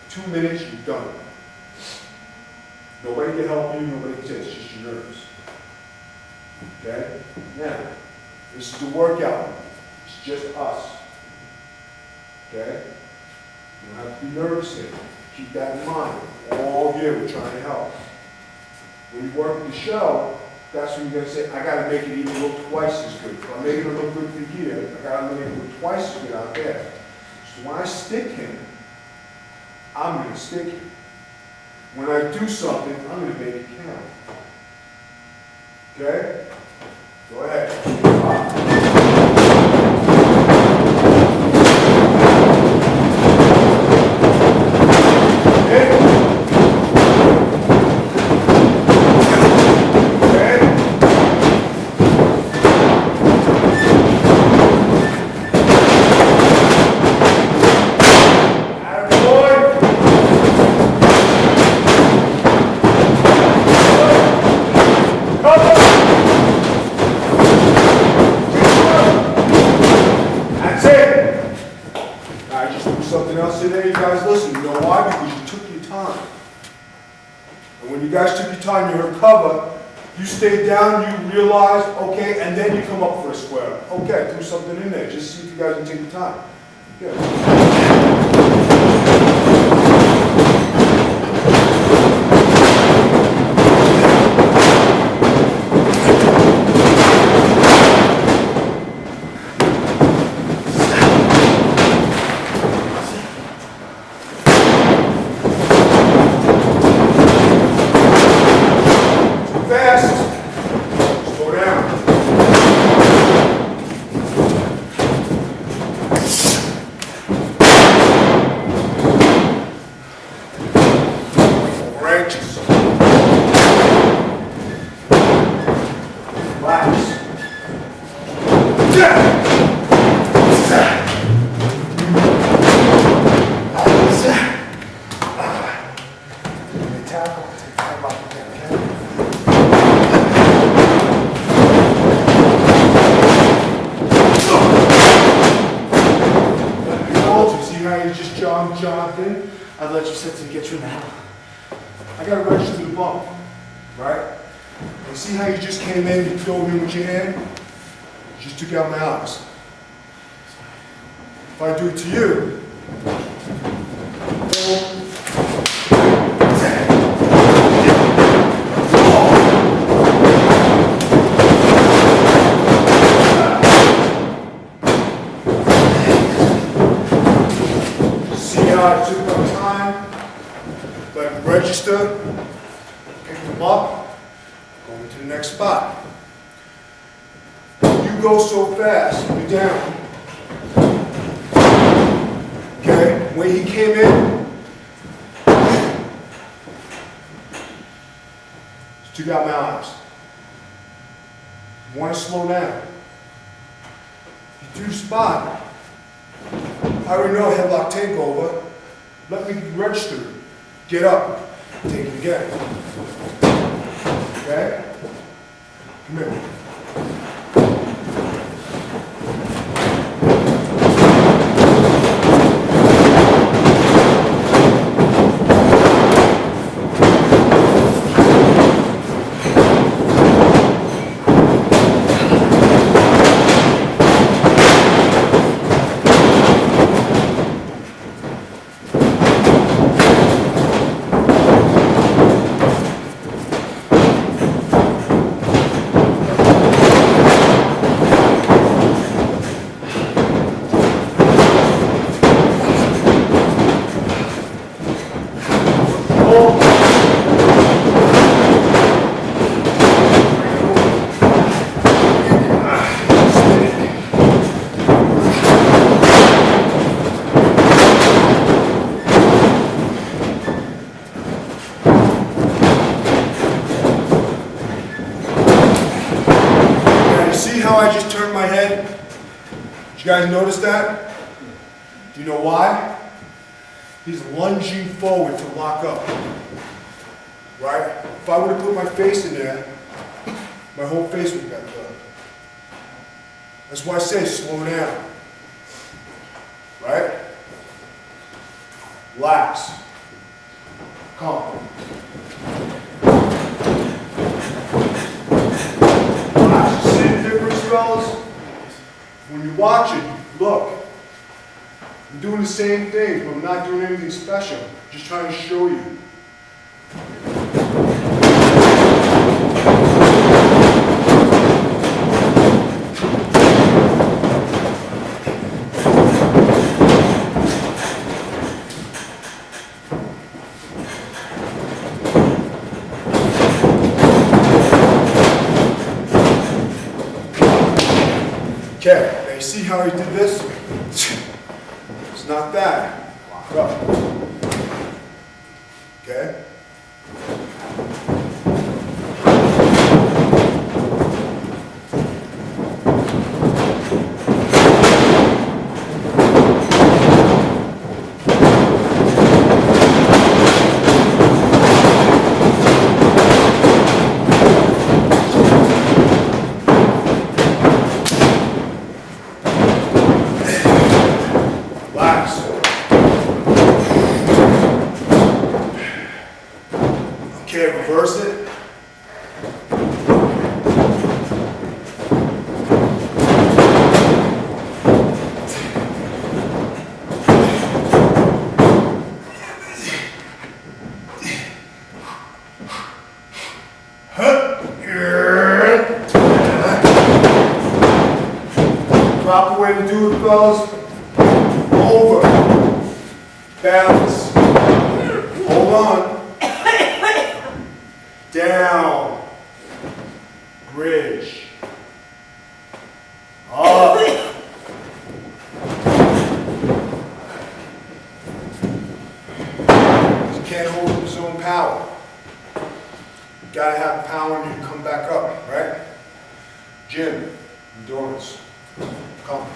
2 minutes, you're done. Nobody can help you, nobody can say, it's just your nerves. Okay? Now, this is a workout. It's just us. Okay? You don't have to be nervous here. Keep that in mind. All year we're trying to help. When you work the show, that's when you're going to say, I got to make it even look twice as good. If I'm making it look good for here, I got to make it look twice as good out there. So when I stick him, I'm going to stick him. When I do something, I'm going to make it count. Okay? Go ahead. Something else today, you guys listen. You know why? Because you took your time. And when you guys took your time, you heard cover, you stayed down, you realized, okay, and then you come up for a square. Okay, threw something in there. Just see if you guys can take your time. Good. Jonathan, I'd let you sit to get you now. I got to register the bump, right? And see how you just came in, you dove in with your hand? You just took out my eyes. If I do it to you, see how I took my time, let them register, pick them up, go into the next spot. You go so fast, you're down. Okay, when he came in, he took out my eyes. You want to slow down. You do the spot. I already know headlock takeover. Let me register. Get up. Take it again. Okay? Come here. How I just turned my head? Did you guys notice that? Do you know why? He's lunging forward to lock up. Right? If I would have put my face in there, my whole face would have got done. That's why I say slow down. Right? Relax. Calm. Fellas, when you're watching, look. I'm doing the same thing, but I'm not doing anything special. Just trying to show you. Okay, now you see how he did this? It's not that. Lock up. Okay? Okay, reverse it. Proper way to do it, fellas. Over. Balance. Hold on. Down. Bridge. Up. You can't hold his own power. You gotta have power and you come back up, right? Gym. Endurance. Come.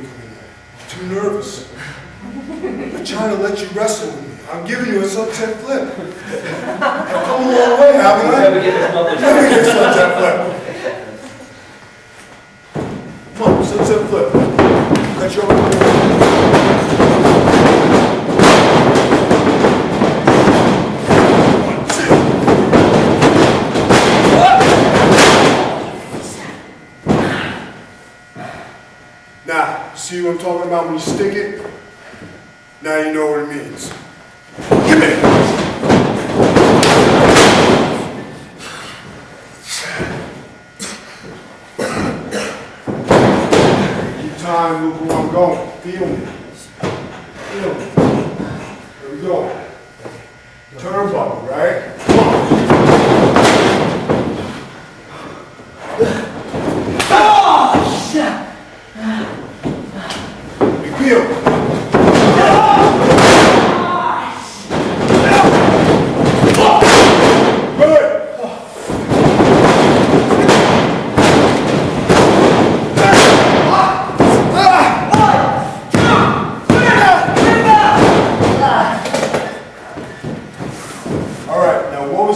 you come in here. I'm too nervous. I'm trying to let you wrestle with me. I'm giving you a sunset flip. I've come a long way, haven't I? Never get this public. Let me get a sunset flip. Come on, sunset flip. Cut you over. Now, see what I'm talking about when you stick it? Now you know what it means. Give it! Keep time, look where I'm going. Feel me. Feel me. There we go. Turnbuckle, right? Come on. Big Vito.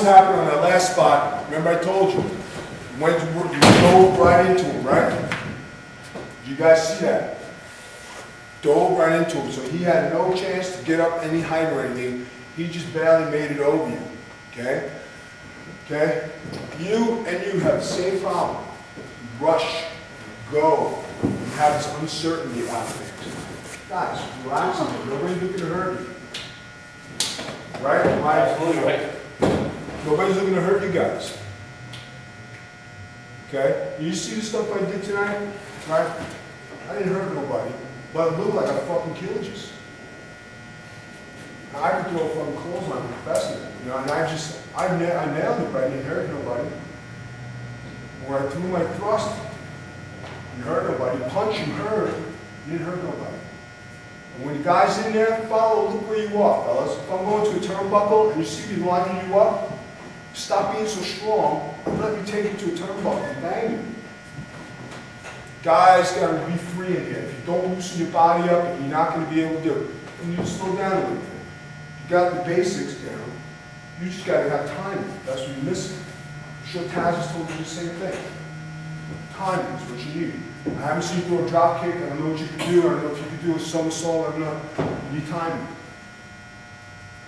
Happened on that last spot, remember I told you, went to work, you dove right into him, right? Did you guys see that? Dove right into him, so he had no chance to get up any height or anything. He just barely made it over you, okay? Okay? You have the same problem. You rush, you go, you have this uncertainty about things. Guys, relax a bit, nobody's looking to hurt you. Right? Absolutely right. Nobody's looking to hurt you guys. Okay? You see the stuff I did tonight? Right? I didn't hurt nobody, but it looked like I fucking killed you. I could throw fucking clothes on the professor, you know, and I nailed it, but I didn't hurt nobody. When I threw my thrust, you hurt nobody. Punch, you hurt. You didn't hurt nobody. And when the guy's in there, follow, look where you are, fellas. If I'm going to a turnbuckle and you see me lining you up, stop being so strong and let me take you to a turnbuckle and bang you. Guys gotta be free in here. If you don't loosen your body up, you're not gonna be able to do it. You need to slow down a little bit. You got the basics down. You just gotta have timing. That's what you're missing. I'm sure Taz has told you the same thing. Timing is what you need. I haven't seen you throw a drop kick. I don't know what you can do. I don't know if you can do a somersault. I don't know. You need timing.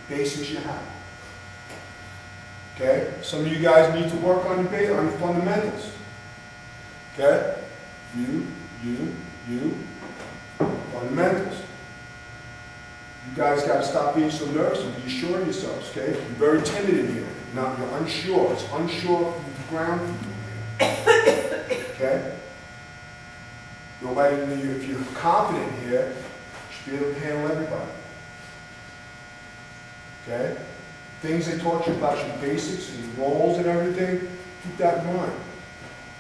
Basics you have. Okay? Some of you guys need to work on your fundamentals. Okay? You, fundamentals. You guys got to stop being so nervous and be sure of yourselves, okay? You're very timid in here. Now you're unsure. It's unsure from the ground. Okay? Nobody, if you're confident here, you should be able to handle everybody. Okay? Things they taught you about your basics and your roles and everything, keep that in mind.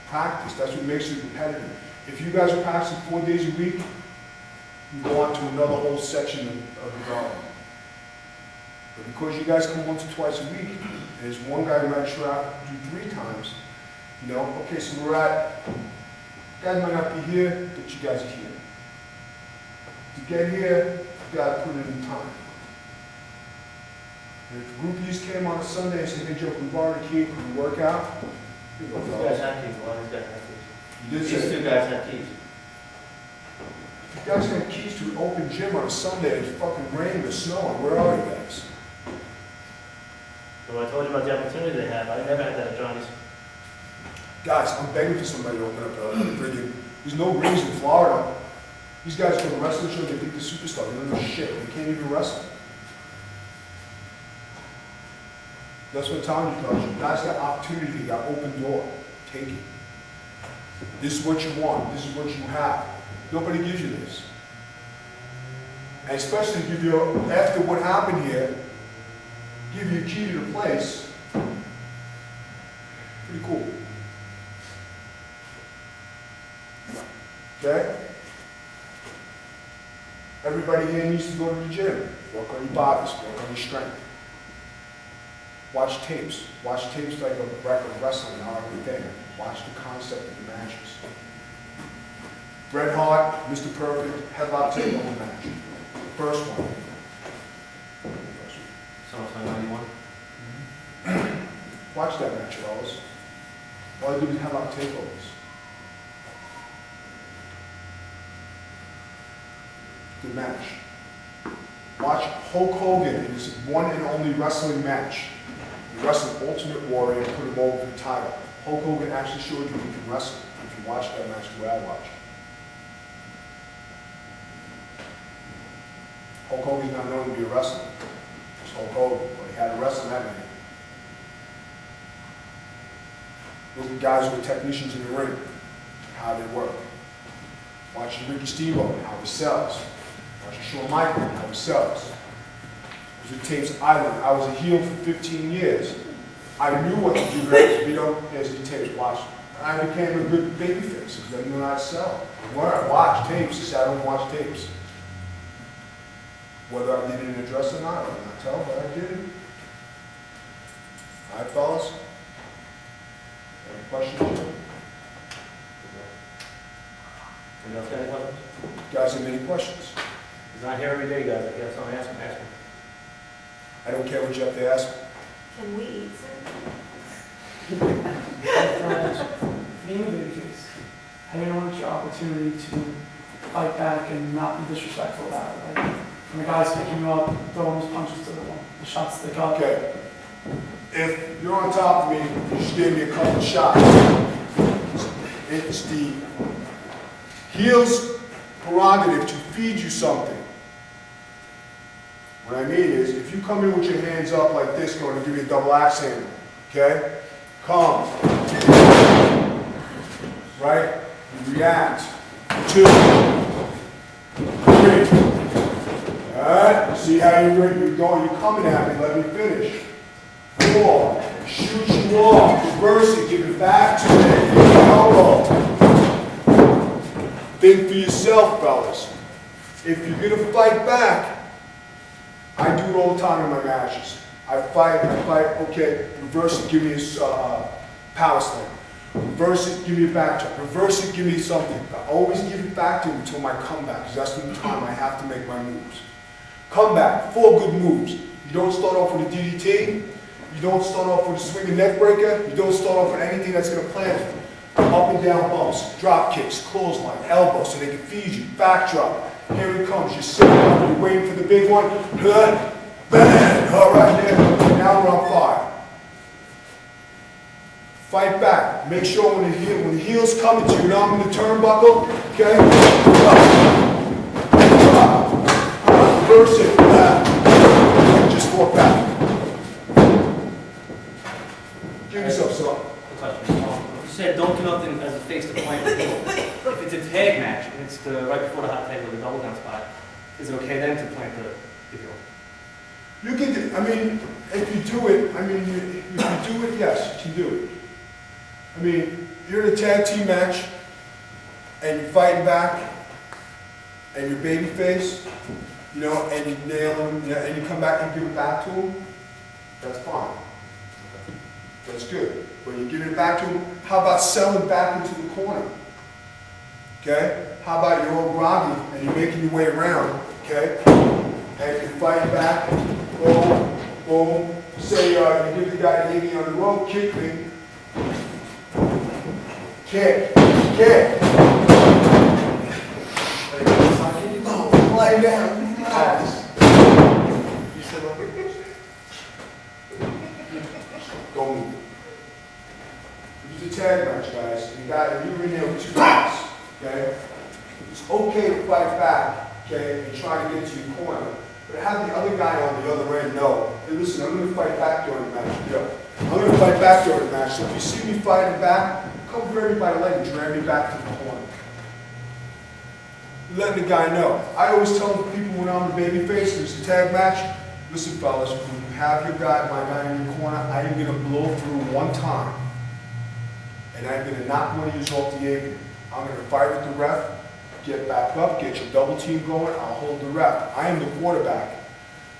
Practice, that's what makes you competitive. If you guys are practicing 4 days a week, you go on to another whole section of the garden. But because you guys come once or twice a week, there's one guy who might show up to do 3 times, you know, okay, so we're at, guys might not be here, but you guys are here. To get here, you gotta put it in time. And if groupies came on a Sunday and said, hey Joe, we've already came from the workout, you go, You fellas. guys have keys. A lot of these guys have keys. You did These say, 2 guys have keys. you guys got keys to an open gym on a Sunday, it's fucking raining or snowing, where are you guys? So I told you about the opportunity they have. I never had that at Johnny's. Guys, I'm begging for somebody to open up a friggin', there's no rings in Florida. These guys go to wrestling shows, they think they're superstars, they don't know shit, they can't even wrestle. That's what I'm telling you, guys. You guys got opportunity, you got open door. Take it. This is what you want. This is what you have. Nobody gives you this. And especially give you, after what happened here, give you a key to the place. Pretty cool. Okay? Everybody here needs to go to the gym. Work on your bodies, work on your strength. Watch tapes like a record wrestling, how everything. Watch the concept of the matches. Bret Hart, Mr. Perfect, headlock takeover match. First one. SummerSlam '91. Watch that match, fellas. All I do is headlock takeovers. Good match. Watch Hulk Hogan in his one and only wrestling match. He wrestled Ultimate Warrior and put him over the title. Hulk Hogan actually showed you he can wrestle. If you watch that match the way I watch. Hulk Hogan's not known to be a wrestler. It's Hulk Hogan, but he had to wrestle that man. Look at guys who are technicians in the ring, how they work. Watching Ricky Steamboat, how he sells. Watching Shawn Michaels, how he sells. I was at Tapes Island. I was a heel for 15 years. I knew what to do there. Vito, here's the tapes, watch. I became a good babyface because I knew how to sell. When I watch tapes, I don't watch tapes. Whether I did it in a dress or not, I cannot tell, but I did it. All right, fellas? Any questions? Anyone else got any questions? Guys have any questions? He's not here every day, guys. If you have something, ask him, ask him. I don't care what you have to ask. Can we eat, sir? Being a babyface, how do you know it's your opportunity to fight back and not be disrespectful about it? Like, when the guy's picking you up, throwing his punches to the shots to the gut. Okay. If you're on top of me, you just gave me a couple of shots. It's the heel's prerogative to feed you something. What I mean is, if you come in with your hands up like this, going to give me a double axe handle, okay? Come. Right? You react. 2, 3. Alright? See how you're going? You're coming at me. Let me finish. 4. Shoot you off. Reverse it. Give it back to me. Elbow. Think for yourself, fellas. If you're going to fight back, I do it all the time in my matches. I fight, okay, reverse it, give me a power slam. Reverse it, give me a back chop. Reverse it, give me something. I always give it back to him until my comeback, because that's the time I have to make my moves. Comeback, 4 good moves. You don't start off with a DDT. You don't start off with a swinging neck breaker. You don't start off with anything that's going to plant up and down bumps, drop kicks, clothesline, elbow, so they can feed you, backdrop. Here he comes, you're sitting up, you're waiting for the big one. Bang! All right, there. Now we're on fire. Fight back. Make sure when the heel's coming to you, now I'm in the turnbuckle, okay? Reverse it. Just walk back. Give yourself something. You said don't do nothing as a face to point with people. If it's a tag match and it's right before the hot tag with a double down spot, is it okay then to plant the heel? You can do, I mean, if you do it, if you do it, yes, you can do it. I mean, you're in a tag team match, and you're fighting back, and you're babyface, you know, and you nail him, you know, and you come back and give it back to him, that's fine. That's good. When you give it back to him, how about selling back into the corner? Okay? How about you're all groggy, and you're making your way around, okay? And you're fighting back, boom, boom. Say you give the guy an 80 on the rope, kick me. Kick, kick. Oh, lay down, relax. Don't move. It's a tag match, guys. And you're in there with 2 guys, okay? It's okay to fight back, okay, and try to get to your corner. But have the other guy on the other end know, hey, listen, I'm going to fight back during the match. Yo, I'm going to fight back during the match. So if you see me fighting back, come grab me by the leg and drag me back to the corner. Letting the guy know. I always tell the people when I'm the babyface and it's a tag match, listen, fellas, when you have my guy in your corner, I am going to blow through 1 time. And I'm going to knock one of you off the apron. I'm going to fight with the ref. Get back up, get your double team going, I'll hold the ref. I am the quarterback.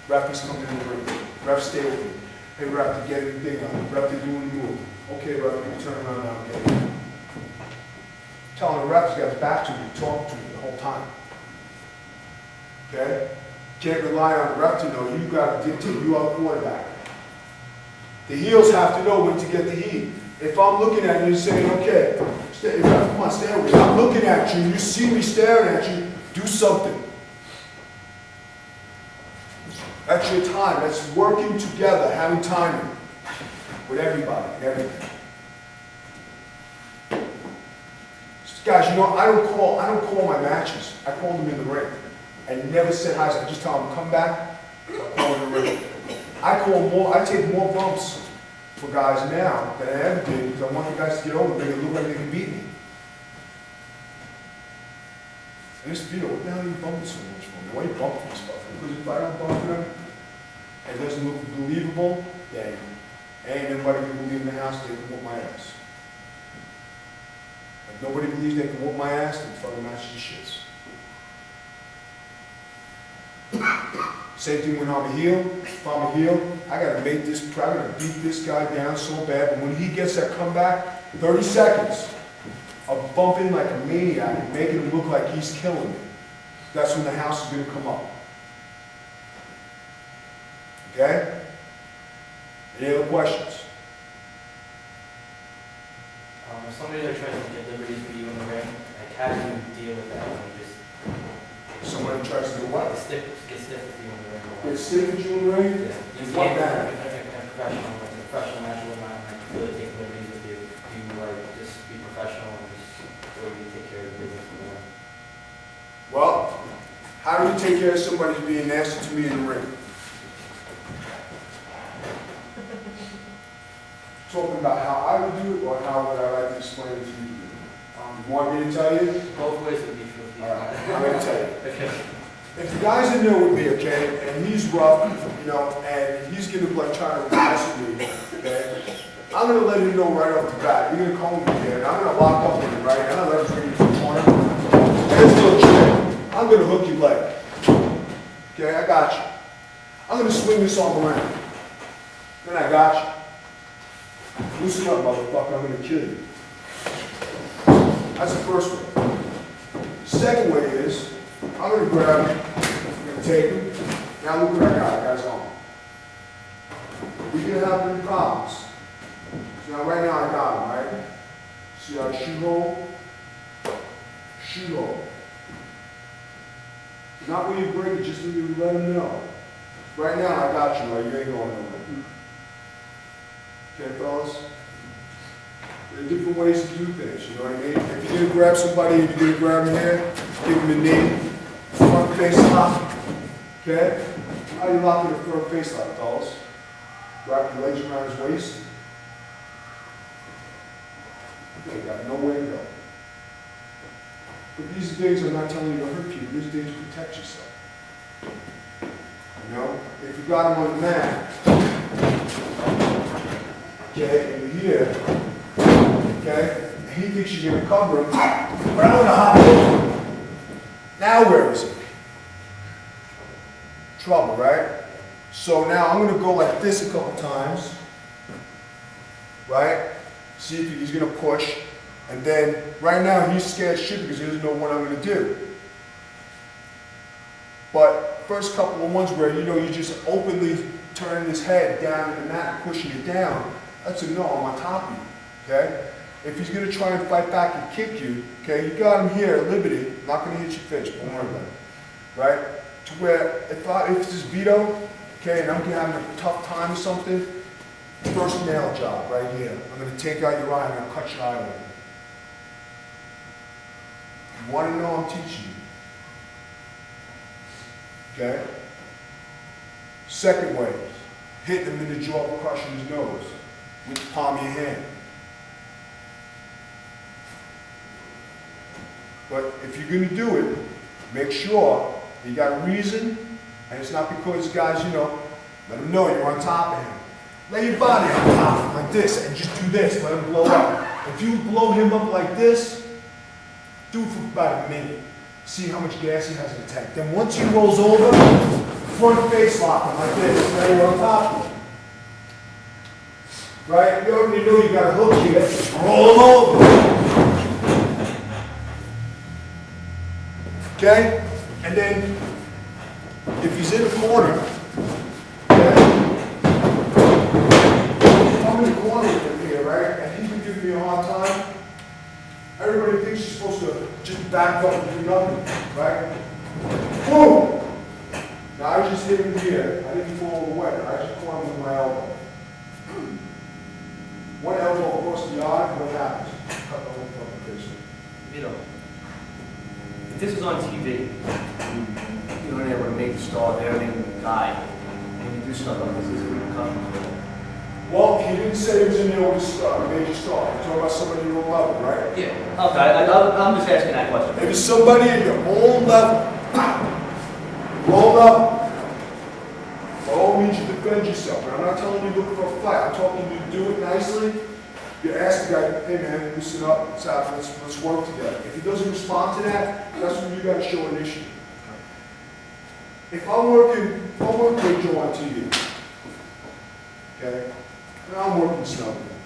Ref is coming in the ring. Ref, stay with me. Hey, ref, to get anything on. Ref, to do a move. Okay, ref, you can turn around now, okay? telling the ref he's got his back to me, talking to me the whole time. Okay? Can't rely on the ref to know you got to dictate, you are the quarterback. The heels have to know when to get the heat. If I'm looking at you and saying, okay, come on, stay with me. I'm looking at you, you see me staring at you, do something. That's your time. That's working together, having timing with everybody and everything. Guys, you know, I don't call my matches. I call them in the ring. I never said hi. I just tell them, come back, I'll call in the ring. I take more bumps for guys now than I ever did because I want the guys to get over and make it look like they can beat me. And this Vito, what the hell are you bumping so much for? Why are you bumping this stuff? Because if I don't bump them, and it doesn't look believable, then ain't nobody can believe in the house they can whoop my ass. If nobody believes they can whoop my ass, then fucking match the shits. Same thing when I'm a heel. If I'm a heel, I gotta make this, I gotta beat this guy down so bad, but when he gets that comeback, 30 seconds of bumping like a maniac and making him look like he's killing me, that's when the house is gonna come up. Okay? Any other questions? If somebody tries to get liberties with you in the ring, like how do you deal with that when you just Somebody tries to do what? get stiff with you in the ring? Get stiff with you in the ring? Yeah. You What can't, matter? like a professional match will not like really take liberties with you. You like just be professional and just really take care of the business in the ring. Well, how do you take care of somebody who's being nasty to me in the ring? Talking about how I would do it or how would I like to explain it to you? You want me to tell you? Both ways would be true. All right, I'm going to tell you. Okay. If the guy's in there with me, okay, and he's rough, you know, and he's going to like try to wrestle me, okay, I'm going to let him know right off the bat. You're going to call me here, and I'm going to lock up with him, right? I'm going to let him bring you to the corner. Here's a little trick. I'm going to hook your leg. Okay, I got you. I'm going to swing this arm around. Then I got you. Loosen up, motherfucker, I'm going to kill you. That's the first way. Second way is, I'm going to grab him, I'm going to take him. Now look what I got, I got his arm. We're going to have any problems. So now right now I got him, right? See our shoe hole? Shoe hole. Not when you break it, just when you let him know. Right now I got you, right? You ain't going nowhere. Okay, fellas? There are different ways to do things, you know what I mean? If you're going to grab somebody and you're going to grab them here, give them a knee, front face lock. Okay? How do you lock in a front face lock, fellas? Wrap your legs around his waist. You got nowhere to go. But these things are not telling you to hurt people. These things protect yourself. You know? If you got him on the mat, okay, and you're here, okay, and he thinks you're going to cover him, but I'm going to hop over. Now where is he? Trouble, right? So now I'm going to go like this a couple times, right? See if he's going to push. And then, right now, he's scared shit because he doesn't know what I'm going to do. But first couple of ones where, you know, you're just openly turning his head down to the mat and pushing it down, that's a no, I'm on top of you, okay? If he's going to try and fight back and kick you, okay, you got him here at liberty, not going to hit your face, don't worry about it, right? To where, if this is Vito, okay, and I'm having a tough time or something, first nail job right here. I'm going to take out your eye, I'm going to cut your eye open. You want to know I'm teaching you. Okay? Second way, hit him in the jaw, crushing his nose with the palm of your hand. But if you're going to do it, make sure you got a reason, and it's not because guys, you know, let him know you're on top of him. Lay your body on top of him like this, and just do this, let him blow up. If you blow him up like this, do it for about a minute. See how much gas he has in the tank. Then once he rolls over, front face lock him like this. Now you're on top of him. Right? You already know you got a hook here. Roll him over. Okay? And then, if he's in the corner, okay? I'm in the corner with him here, right? And he's been giving me a hard time. Everybody thinks you're supposed to just back up and do nothing, right? Boom! Now I just hit him here. I didn't fall away. I just caught him with my elbow. One elbow across the yard, what happens? Cut the whole fucking face. You know, if this was on TV, you know, they would have made the star there, they would guy, and you do stuff like this, is repercussions. Well, he didn't say he was in there with a major star. We're talking about somebody in your own level, right? Yeah. Okay, I'm just asking that question. If it's somebody in your own level, roll up. By all means, you defend yourself. But I'm not telling you look for a fight. I'm talking you do it nicely. You ask the guy, hey man, loosen up, let's work together. If he doesn't respond to that, that's when you got to show initiative. If I'm working with Joe on TV, okay, and I'm working snowboarding.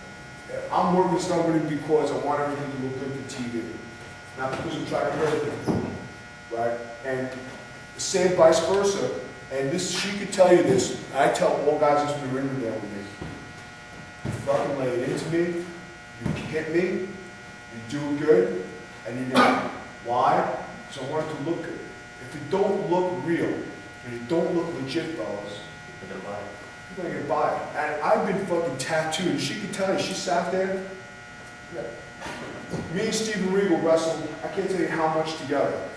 I'm working snowboarding because I want everything to look good for TV, not because I'm trying to hurt them, right? And the same vice versa. And this, she could tell you this. I tell all guys that's been in there with me. You fucking lay it into me. You hit me. You do good, and you know why? Because I want it to look good. If it don't look real, if it don't look legit, fellas, you're gonna get by it. And I've been fucking tattooed. She could tell you. She sat there. Yeah. Me and Steven Regal wrestled. I can't tell you how much together.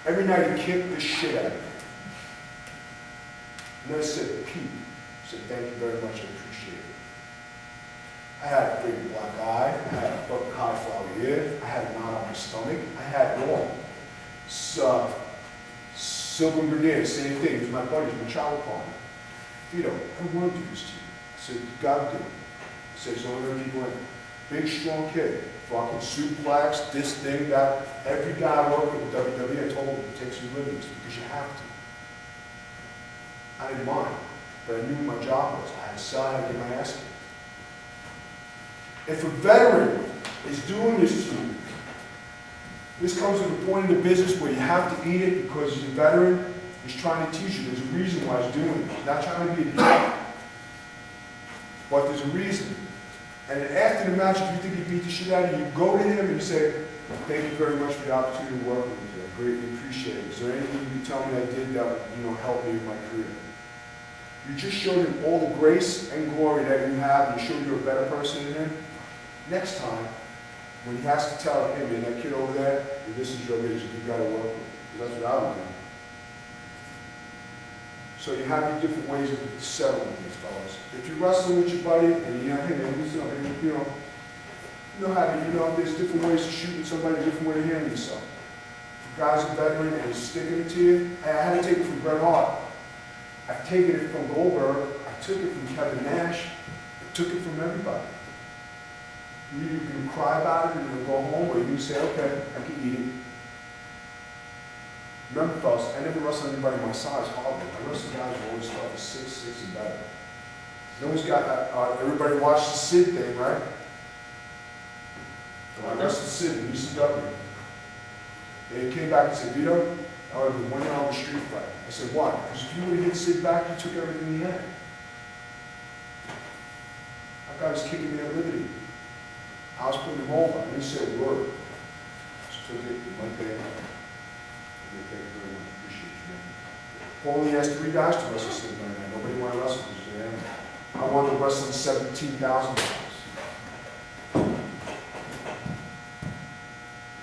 Every night he kicked the shit out of me. And then I said, Pete, I said, thank you very much, I appreciate it. I had a big black eye, I had a fucking cauliflower ear, I had a knot on my stomach, I had it all. So, Silver Grenadier, same thing, he was my buddy, he was my travel partner. Vito, I don't want to do this to you. I said, you gotta do it. I said, so I'm gonna keep going. Big, strong kid, fucking suplex, this thing, that. Every guy I work with WWE, I told him, take some liberties, because you have to. I didn't mind, but I knew what my job was. I had to sell, I had to get my ass kicked. If a veteran is doing this to you, this comes to the point in the business where you have to eat it because he's a veteran. He's trying to teach you. There's a reason why he's doing it. He's not trying to be a dick. But there's a reason. And then after the match, if you think he beat the shit out of you, you go to him and you say, thank you very much for the opportunity to work with you. I greatly appreciate it. Is there anything you can tell me I did that would, help me in my career? You just showed him all the grace and glory that you have, and you showed you're a better person in him. Next time, when he has to tell him, man, that kid over there, this is your vision, you gotta work with. Because that's what I would do. So you have your different ways of settling these fellas. If you're wrestling with your buddy, and you know, hey man, there's different ways to shoot with somebody, different way to handle yourself. If a guy's a veteran and he's sticking it to you, I had to take it from Bret Hart. I've taken it from Goldberg, I took it from Kevin Nash, I took it from everybody. You either can cry about it and go home, or you can say, okay, I can eat it. Remember, fellas, I never wrestled anybody my size hardly. I wrestled guys who always start with 6'6" and better. You always got, everybody watched the Sid thing, right? I wrestled Sid in ECW. And he came back and said, Vito, I would have won out of the street fight. I said, why? Because if you would have hit Sid back, you took everything he had. That guy was kicking me at Liberty. I was putting him over. I didn't say a word. Just took it, went there. Thank you very much. Appreciate you, man. Paul only has 3 guys to wrestle Sid right now. Nobody wanted to wrestle because of them. I wanted to wrestle 17,000 guys.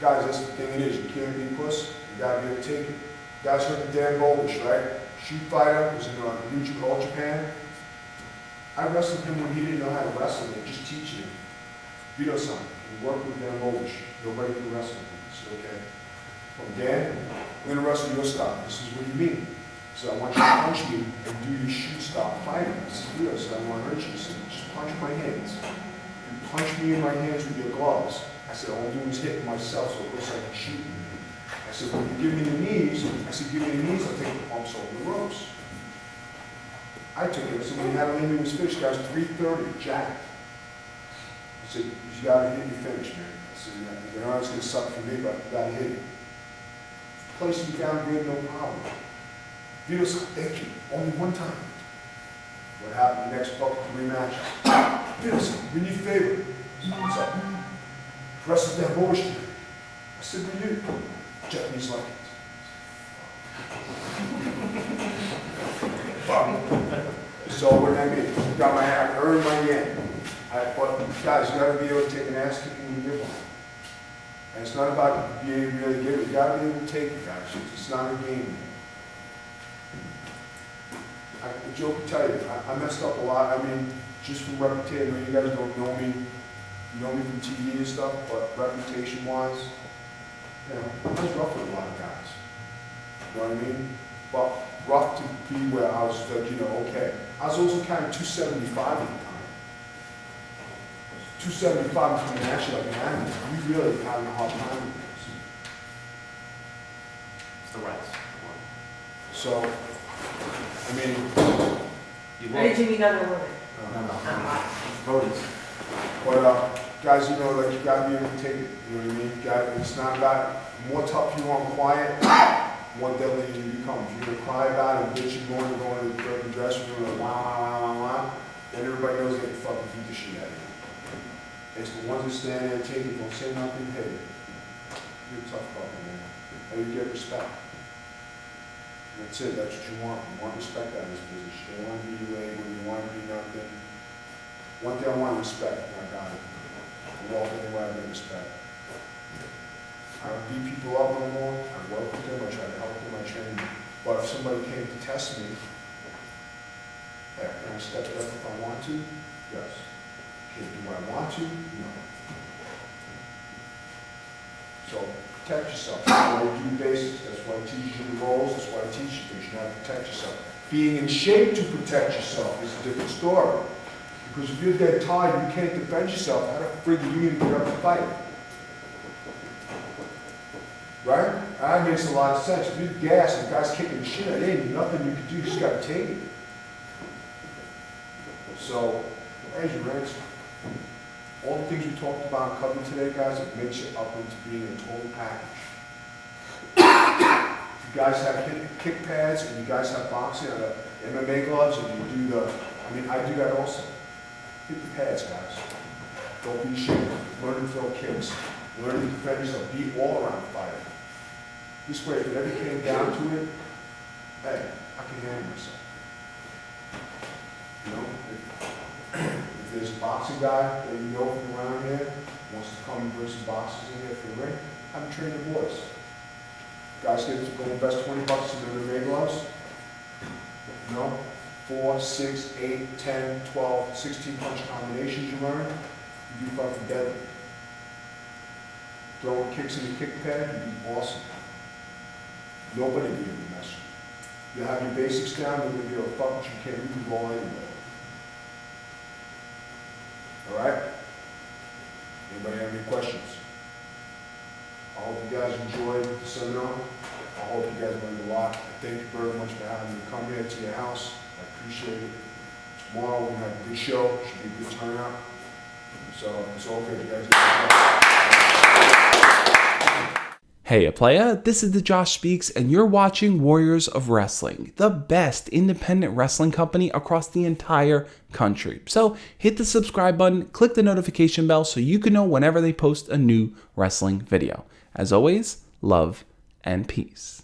Guys, that's the thing it is. You can't be a puss. You gotta be able to take it. You guys heard of Dan Boldish, right? Shoot fighter, was in All Japan. I wrestled him when he didn't know how to wrestle, and just teaching him. Vito-san, we worked with Dan Boldish. Nobody can wrestle him. I said, okay. From Dan, I'm going to wrestle your style. This is what you mean. So I want you to punch me and do your shoot style fighting. This is Vito, so I don't want to hurt you. So just punch my hands. You punch me in my hands with your gloves. I said, all I'm doing is hitting myself so it looks like I'm shooting. I said, when you give me the knees, I said, give me the knees, I'll take the pumps over the ropes. I took it. I said, when you had a limit was finished, guys, 3:30, jacked. I said, you got to hit your finish, man. I said, yeah, it's going to suck for me, but you got to hit it. place you down good, no problem. Vito said, thank you, only one time. What happened the next fucking 3 matches? Vito said, we need a favor. I said, what's up? Wrestle that bullshit. I said, we do. Japanese like it. So what I mean, I earned my yen. But guys, you gotta be able to take an ass kicking when you give one. And it's not about being able to really give it. You gotta be able to take it, guys. It's not a game. Joe can tell you, I messed up a lot. I mean, just from reputation. I know you guys don't know me. You know me from TV and stuff, but reputation-wise, you know, I was rough with a lot of guys. You know what I mean? But rough to be where I was like, you know, okay. I was also kind of 275 at the time. 275 is coming at you like an animal. We really having a hard time with this. It's the rights. So, I mean, You Or did you meet other women? No. Rodents. but guys, you know, like you gotta be able to take it. You know what I mean? It's not about more tough you want quiet, more deadly you become. If you're gonna cry about it, bitch, you're going to the dressing room, and wow, then everybody knows they can fucking beat the shit out of you. It's the ones that stand there and take it, don't say nothing, hey, you're a tough fucking man. And you get respect. That's it, that's what you want. You want respect out of this business. You don't want to be labeled, you want to be nothing. One thing I want respect, and I got it. I walk anywhere I get respect. I don't beat people up no more. I work with them, I try to help them, I train them. But if somebody came to test me, hey, can I step it up if I want to? Yes. Okay, do I want to? No. So, protect yourself. That's why I do basics. That's why I teach you the roles. That's why I teach you things. You know how to protect yourself. Being in shape to protect yourself is a different story. Because if you're dead tired, you can't defend yourself. How the frig are you going to get up and fight? Right? That makes a lot of sense. If you're gassed and the guy's kicking the shit out of you, ain't nothing you can do. You just got to take it. So, as your answer. All the things we talked about and covered today, guys, it makes it up into being a total package. If you guys have kick pads and you guys have boxing and MMA gloves and you do the, I mean, I do that also. Hit the pads, guys. Don't be ashamed. Learn to throw kicks. Learn to defend yourself. Be all around fighter. This way, if it ever came down to it, hey, I can handle myself. You know? If there's a boxing guy that you know from around here, wants to come and bring some boxes in here for the ring, have him train the boys. Guys get to go invest $20 in MMA gloves. You know, 4, 6, 8, 10, 12, 16 punch combinations you learn, you do fucking deadly. Throwing kicks in the kick pad, you do awesome. Nobody will be able to mess with you. You have your basics down, you're going to be able to fuck what you can't, you can roll anyway. All right? Anybody have any questions? I hope you guys enjoyed the seminar. I hope you guys learned a lot. Thank you very much for having me come here to your house. I appreciate it. Tomorrow we're going to have a good show. Should be a good turnout. So it's all good. You guys get Hey, playa, this is the Josh Speaks, and you're watching Warriors of Wrestling, the best independent wrestling company across the entire country. So hit the subscribe button, click the notification bell so you can know whenever they post a new wrestling video. As always, love and peace.